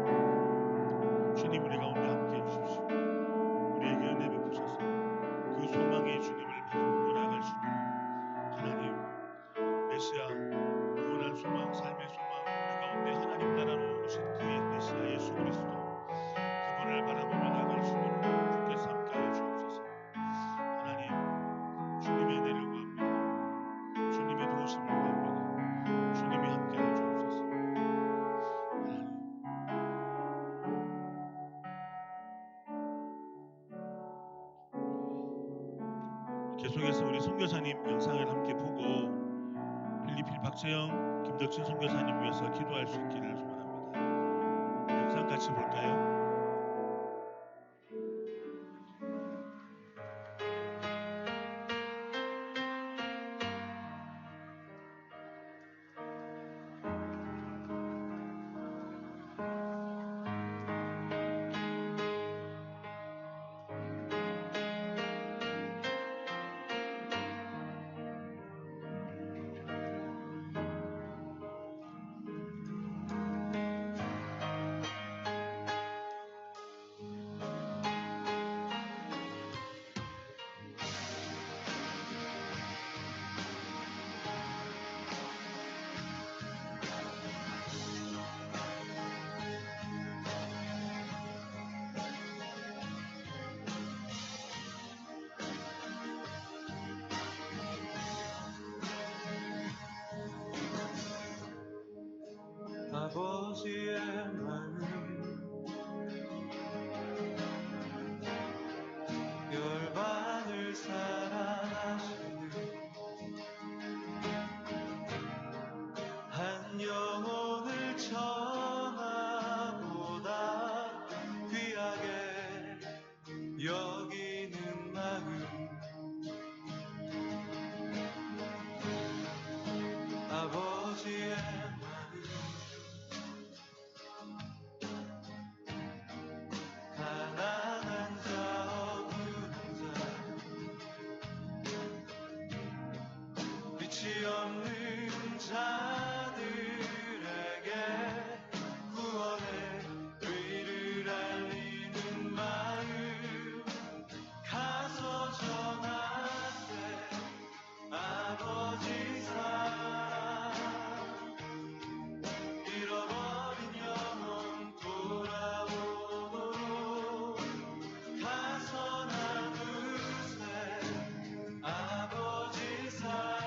주님 우리 가운데 함께 해주십시오. 우리에게 은혜 베푸셔서 그 소망의 주님을 바라보고 나아갈 수 있도록 하나님, 메시아, 영원한 소망, 삶의 소망, 우리 가운데 하나님 나라로 오신 그의 메시아 예수 그리스도, 그분을 바라보며 나아갈 수 있도록 주께서 함께하여 주옵소서. 하나님, 주님의 은혜를 구합니다. 주님의 도우심을 구합니다. 주님이 함께하여 주옵소서. 하나님, 계속해서 우리 선교사님 영상을 함께 보고 필리핀 박재영, 김덕진 선교사님 위해서 기도할 수 있기를 소원합니다. 영상 같이 볼까요? 아버지의 마음 열반을 사랑하시는 한 영혼을 천하보다 귀하게 여기는 마음 아버지의 가난한 자 없는 자 빛이 없는 자들에게 구원의 의를 알리는 마음 가서 전하세 아버지 사랑 잃어버린 영혼 돌아오도록 가서 나누세 아버지 사랑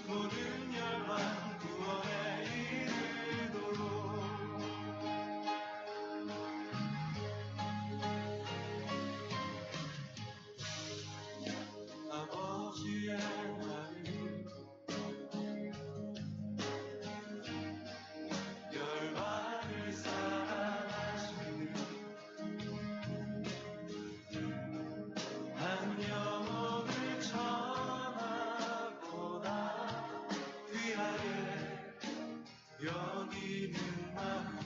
모든 열방 구원에 이르도록 아버지의 마음 열반을 사랑하시는 한 영혼을 천하보다 귀하게 여기는 마음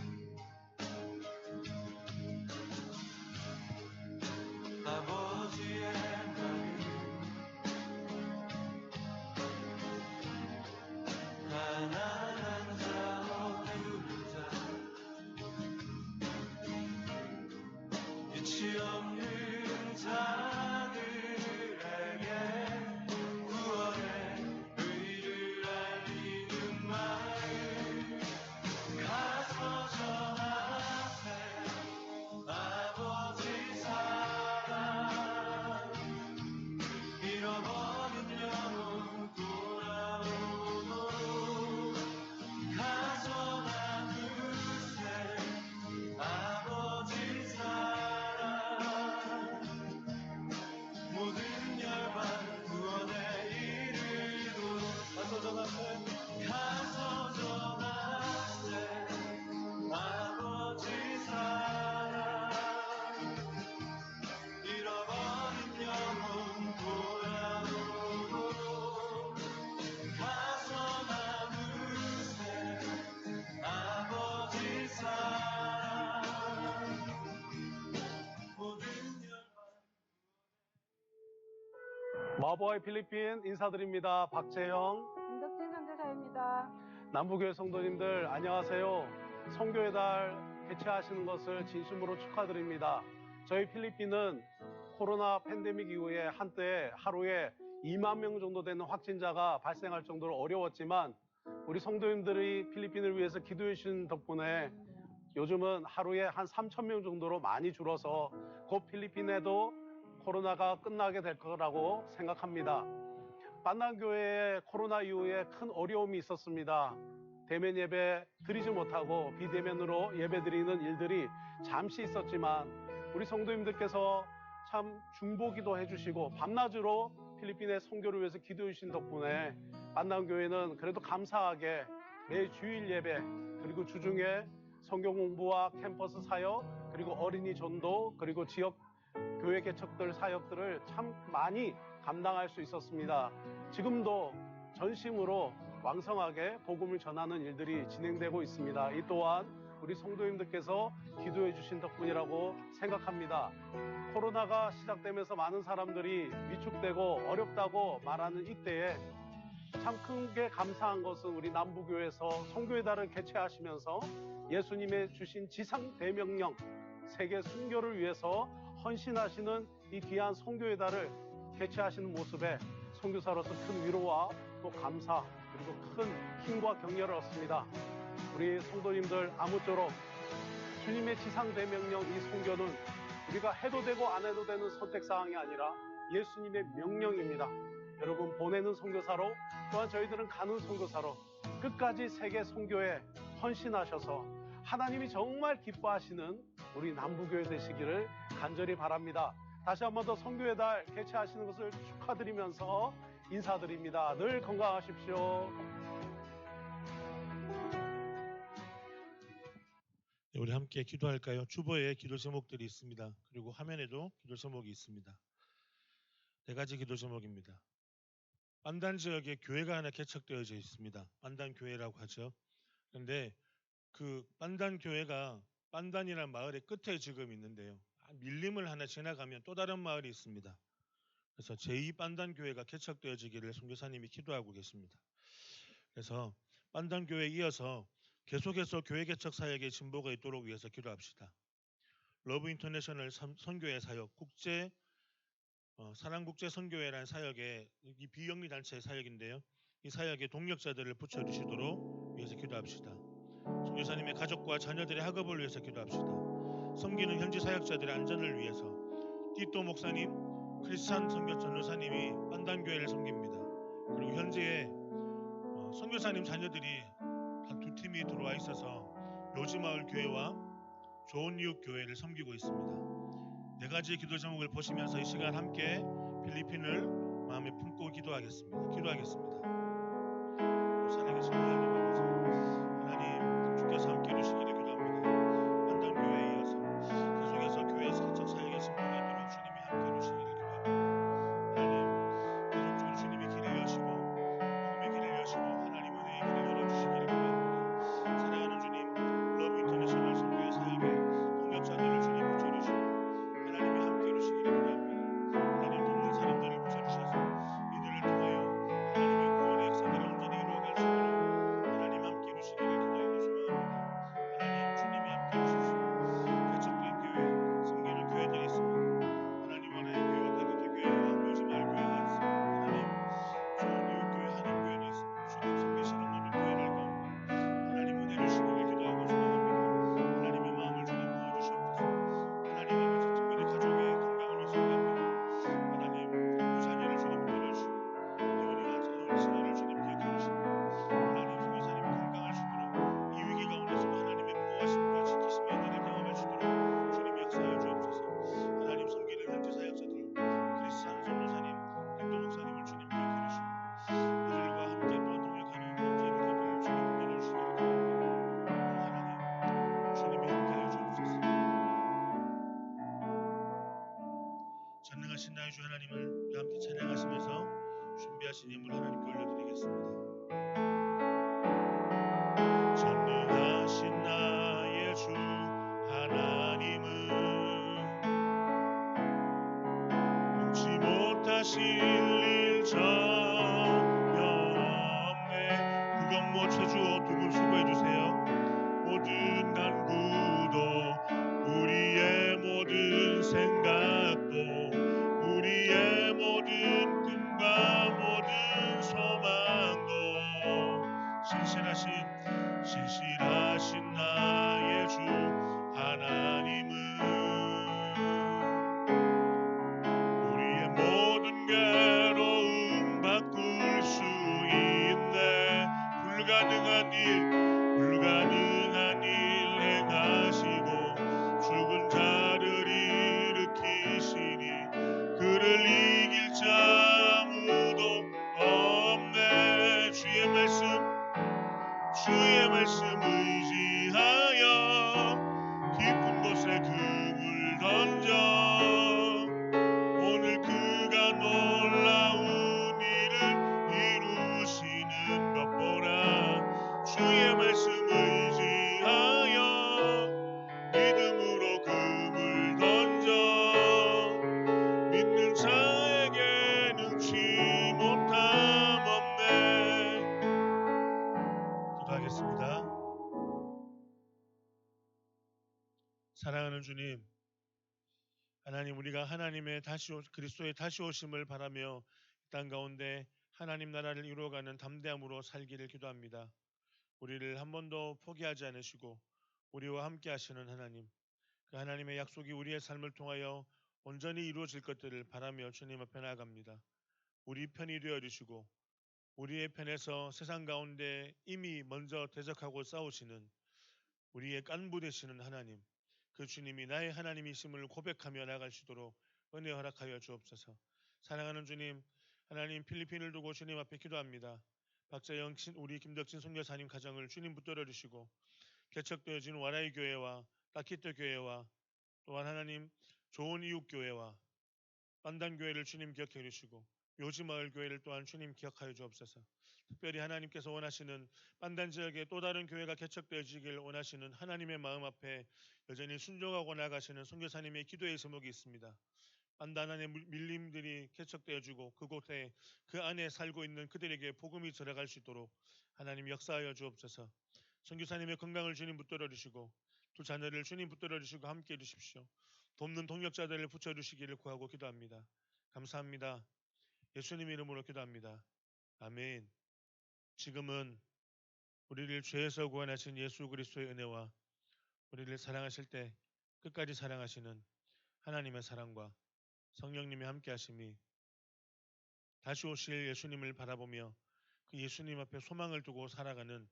아버지의 마음 가난한 자 없는 자 빛이 없는 자들에게 구원의 의를 알리는 마음 가서 전하세 아버지 사랑 잃어버린 영혼 돌아오도록 가서 나누세 아버지 사랑 모든 열반 구원에 이르도록 가서 전하세 가서 전하세 아버지 사랑 잃어버린 영혼 돌아오도록 가서 나누세 아버지 사랑 모든 열반 마보아의 필리핀 인사드립니다. 박재영, 김덕진 선교사입니다. 남부교회 성도님들 안녕하세요. 성교의 달 개최하시는 것을 진심으로 축하드립니다. 저희 필리핀은 코로나 팬데믹 이후에 한때 하루에 2만 명 정도 되는 확진자가 발생할 정도로 어려웠지만 우리 성도님들이 필리핀을 위해서 기도해 주신 덕분에 요즘은 하루에 한 3천 명 정도로 많이 줄어서 곧 필리핀에도 코로나가 끝나게 될 거라고 생각합니다. 만난교회에 코로나 이후에 큰 어려움이 있었습니다. 대면 예배 드리지 못하고 비대면으로 예배 드리는 일들이 잠시 있었지만 우리 성도님들께서 참 중보기도 해주시고 밤낮으로 필리핀의 선교를 위해서 기도해 주신 덕분에 만남교회는 그래도 감사하게 매 주일 예배 그리고 주중에 선교 공부와 캠퍼스 사역 그리고 어린이 전도 그리고 지역 교회 개척들 사역들을 참 많이 감당할 수 있었습니다. 지금도 전심으로 왕성하게 복음을 전하는 일들이 진행되고 있습니다. 이 또한 우리 성도님들께서 기도해 주신 덕분이라고 생각합니다. 코로나가 시작되면서 많은 사람들이 위축되고 어렵다고 말하는 이때에 참 크게 감사한 것은 우리 남부교회에서 선교의 달을 개최하시면서 예수님의 주신 지상 대명령 세계 순교를 위해서 헌신하시는 이 귀한 선교의 달을 개최하시는 모습에 선교사로서 큰 위로와 또 감사 그리고 큰 힘과 격려를 얻습니다. 우리 성도님들 아무쪼록 주님의 지상 대명령 이 선교는 우리가 해도 되고 안 해도 되는 선택사항이 아니라 예수님의 명령입니다. 여러분 보내는 선교사로 또한 저희들은 가는 선교사로 끝까지 세계 선교에 헌신하셔서 하나님이 정말 기뻐하시는 우리 남부교회 되시기를 간절히 바랍니다. 다시 한 번 더 선교의 달 개최하시는 것을 축하드리면서 인사드립니다. 늘 건강하십시오. 네, 우리 함께 기도할까요? 주보에 기도 제목들이 있습니다. 그리고 화면에도 기도 제목이 있습니다. 4가지 기도 제목입니다. 반단 지역에 교회가 하나 개척되어져 있습니다. 반단 교회라고 하죠. 그런데 그 반단 교회가 반단이라는 마을의 끝에 지금 있는데요. 밀림을 하나 지나가면 또 다른 마을이 있습니다. 그래서 제2반단 교회가 개척되어지기를 선교사님이 기도하고 계십니다. 그래서 반단 교회에 이어서 계속해서 교회 개척 사역의 진보가 있도록 위해서 기도합시다. 러브 인터내셔널 선교회 사역, 사랑국제 선교회라는 사역의 이 비영리 단체의 사역인데요. 이 사역에 동력자들을 붙여주시도록 위해서 기도합시다. 선교사님의 가족과 자녀들의 학업을 위해서 기도합시다. 섬기는 현지 사역자들의 안전을 위해서 띠또 목사님, 크리스찬 선교 전도사님이 반단교회를 섬깁니다. 그리고 현재에 선교사님 자녀들이 한 2팀이 들어와 있어서 묘지마을 교회와 좋은 이웃 교회를 섬기고 있습니다. 4가지 기도 제목을 보시면서 이 시간 함께 필리핀을 마음에 품고 기도하겠습니다. 살아계신 하나님 아버지, 하나님 주께서 함께 해주시기를 기도합니다. 반단교회에 이어서 계속해서 교회에서 개척 사역의 진보가 있도록 주님이 함께 해주시기를 기도합니다. 하나님 계속적으로 주님이 길을 여시고 복음의 길을 여시고 하나님 은혜의 길을 열어주시기를 기도합니다. 사랑하는 주님, 러브 인터내셔널 선교회 사역에 동력자들을 주님 붙여주시고 하나님이 함께 해주시기를 기도합니다. 하나님 돕는 사람들을 붙여주셔서 이들을 통하여 하나님의 구원의 역사들을 온전히 이루어갈 수 있도록 하나님 함께 해주시기를 기도하고 소망합니다. 하나님 주님이 함께 해주십시오. 개척된 교회, 섬기는 교회들이 있습니다. 하나님 원하의 교회와 다기도 교회와 묘지마을 교회가 있습니다. 하나님 좋은 이웃 교회 한인교회도 있습니다. 주님 섬기시는 모든 교회들 가운데 하나님 은혜 주시기를 기도하고 소망합니다. 하나님의 마음을 주님 부어주시옵소서. 하나님 아버지 특별히 가족의 건강을 위해서 기도합니다. 하나님 그 자녀를 주님 기도하시고 예언이와 시간을 주님 기억해주시고 하나님 선교사님 건강할 수 있도록 이 위기 가운데서도 하나님의 보호하심과 지키심의 은혜를 경험할 수 있도록 주님 역사하여 주옵소서. 하나님 섬기는 현지 사역자들 크리스찬 전도사님, 띠또 목사님을 주님 기억해주시고 이들과 함께 또한 동역하는 현지 일가들을 주님 붙들어주시기를 기도합니다. 하나님 주님이 함께하여 주옵소서. 전능하신 나의 주 하나님을 우리 함께 찬양하시면서 준비하신 인물 하나님께 올려드리겠습니다. 전능하신 나의 주 하나님은 능치 못하실 일 전혀 없네. 구경모 최주호 2분 수고해주세요. 모든 간구도 우리의 모든 생각도 우리의 모든 꿈과 모든 소망도 신실하신 나의 주 하나님은 우리의 모든 괴로움 바꿀 수 있네. 불가능한 일 행하시고 죽은 자를 일으키시니 그를 이길 자 주의 말씀 의지하여 깊은 곳에 금을 던져 오늘 그가 놀라운 일을 이루시는 것 보라. 주의 말씀 의지하여 믿음으로 금을 던져 믿는 자에게 능치 못함 없네. 기도하겠습니다. 사랑하는 주님, 하나님, 우리가 하나님의 그리스도의 다시 오심을 바라며 땅 가운데 하나님 나라를 이루어가는 담대함으로 살기를 기도합니다. 우리를 한 번도 포기하지 않으시고 우리와 함께 하시는 하나님, 그 하나님의 약속이 우리의 삶을 통하여 온전히 이루어질 것들을 바라며 주님 앞에 나아갑니다. 우리 편이 되어 주시고 우리의 편에서 세상 가운데 이미 먼저 대적하고 싸우시는 우리의 깐부 되시는 하나님, 그 주님이 나의 하나님이심을 고백하며 나아갈 수 있도록 은혜 허락하여 주옵소서. 사랑하는 주님, 하나님, 필리핀을 두고 주님 앞에 기도합니다. 박자영 우리 김덕진 선교사님 가정을 주님 붙들어 주시고 개척되어진 와라이 교회와 따키트 교회와 또한 하나님 좋은 이웃 교회와 판단 교회를 주님 기억해 주시고 묘지마을 교회를 또한 주님 기억하여 주옵소서. 특별히 하나님께서 원하시는 판단 지역에 또 다른 교회가 개척되어지길 원하시는 하나님의 마음 앞에 여전히 순종하고 나가시는 선교사님의 기도의 제목이 있습니다. 판단 안에 밀림들이 개척되어지고 그곳에 그 안에 살고 있는 그들에게 복음이 들어갈 수 있도록 하나님 역사하여 주옵소서. 선교사님의 건강을 주님 붙들어 주시고 두 자녀를 주님 붙들어 주시고 함께해 주십시오. 돕는 동역자들을 붙여주시기를 구하고 기도합니다. 감사합니다. 예수님 이름으로 기도합니다. 아멘. 지금은 우리를 죄에서 구원하신 예수 그리스도의 은혜와 우리를 사랑하실 때 끝까지 사랑하시는 하나님의 사랑과 성령님의 함께하심이 다시 오실 예수님을 바라보며 그 예수님 앞에 소망을 두고 살아가는,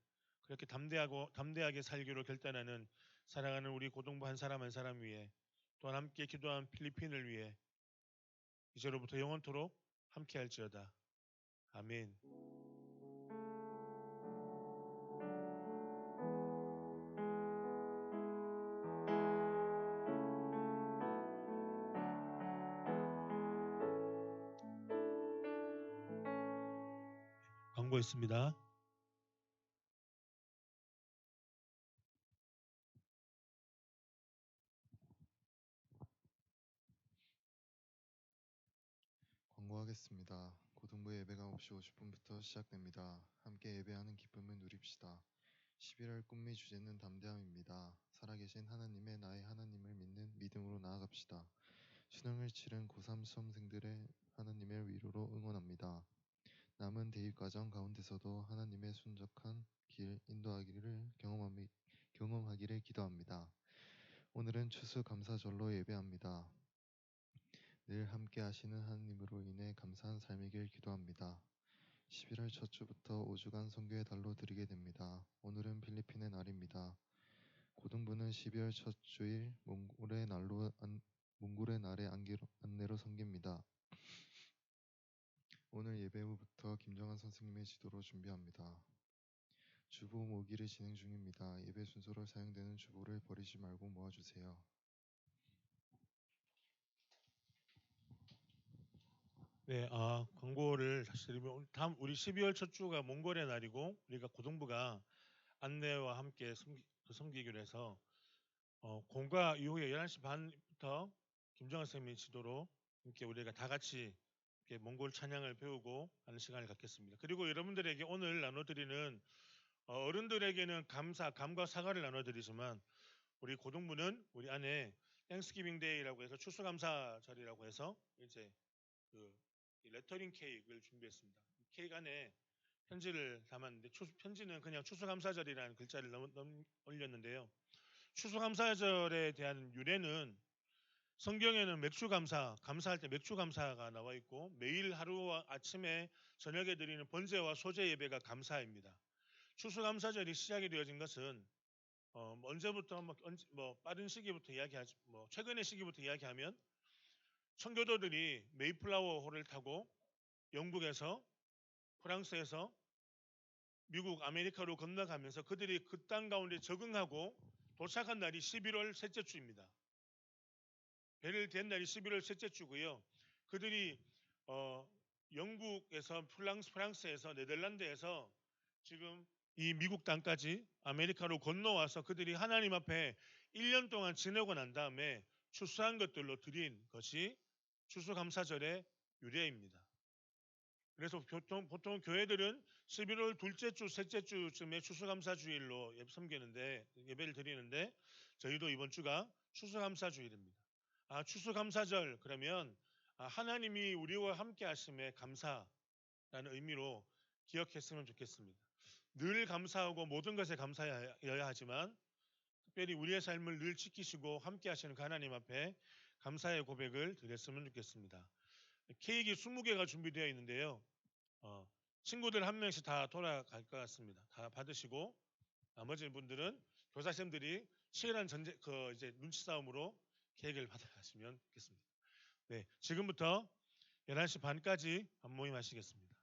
그렇게 담대하게 살기로 결단하는 사랑하는 우리 고등부 한 사람 한 사람 위에, 또한 함께 기도한 필리핀을 위해 이제로부터 영원토록 함께할지어다. 아멘. 광고 있습니다. 광고하겠습니다. 고등부 예배가 9시 50분부터 시작됩니다. 함께 예배하는 기쁨을 누립시다. 11월 꿈미 주제는 담대함입니다. 살아계신 하나님의 나의 하나님을 믿는 믿음으로 나아갑시다. 수능을 치른 고3 수험생들의 하나님의 위로로 응원합니다. 남은 대입과정 가운데서도 하나님의 순적한 길 인도하기를 경험하기를 기도합니다. 오늘은 추수감사절로 예배합니다. 늘 함께 하시는 하나님으로 인해 감사한 삶이길 기도합니다. 11월 첫 주부터 5주간 선교의 달로 드리게 됩니다. 오늘은 필리핀의 날입니다. 고등부는 12월 첫 주일 몽골의 날의 안내로 섬깁니다. 오늘 예배 후부터 김정한 선생님의 지도로 준비합니다. 주보 모기를 진행 중입니다. 예배 순서로 사용되는 주보를 버리지 말고 모아주세요. 네, 광고를 다시 드리면 다음 우리 12월 첫 주가 몽골의 날이고 우리가 고등부가 안내와 함께 섬기기로 해서 공과 이후에 11시 반부터 김정은 선생님의 지도로 이렇게 우리가 다 같이 이렇게 몽골 찬양을 배우고 하는 시간을 갖겠습니다. 그리고 여러분들에게 오늘 나눠드리는 어른들에게는 감과 사과를 나눠드리지만 우리 고등부는 우리 안에 땡스기빙 데이라고 해서 추수감사절이라고 해서 이제 그 레터링 케이크를 준비했습니다. 케이크 안에 편지를 담았는데 편지는 그냥 추수감사절이라는 글자를 올렸는데요. 추수감사절에 대한 유래는 성경에는 감사할 때 맥주감사가 나와 있고 매일 하루 아침에 저녁에 드리는 번제와 소제 예배가 감사입니다. 추수감사절이 시작이 되어진 것은 언제부터 빠른 시기부터 이야기하지 최근의 시기부터 이야기하면 청교도들이 메이플라워 호를 타고 영국에서 프랑스에서 미국 아메리카로 건너가면서 그들이 그 땅 가운데 적응하고 도착한 날이 11월 셋째 주입니다. 배를 댄 날이 11월 셋째 주고요. 그들이 영국에서 프랑스에서 네덜란드에서 지금 이 미국 땅까지 아메리카로 건너와서 그들이 하나님 앞에 1년 동안 지내고 난 다음에 추수한 것들로 드린 것이 추수감사절의 유래입니다. 그래서 보통 교회들은 11월 둘째 주, 셋째 주쯤에 추수감사주일로 섬기는데 예배를 드리는데 저희도 이번 주가 추수감사주일입니다. 추수감사절 그러면 하나님이 우리와 함께 하심에 감사라는 의미로 기억했으면 좋겠습니다. 늘 감사하고 모든 것에 감사해야 하지만 특별히 우리의 삶을 늘 지키시고 함께 하시는 그 하나님 앞에 감사의 고백을 드렸으면 좋겠습니다. 케이크 20개가 준비되어 있는데요. 친구들 한 명씩 다 돌아갈 것 같습니다. 다 받으시고 나머지 분들은 교사쌤들이 치열한 이제 눈치 싸움으로 케이크를 받아가시면 좋겠습니다. 네, 지금부터 11시 반까지 모임 하시겠습니다.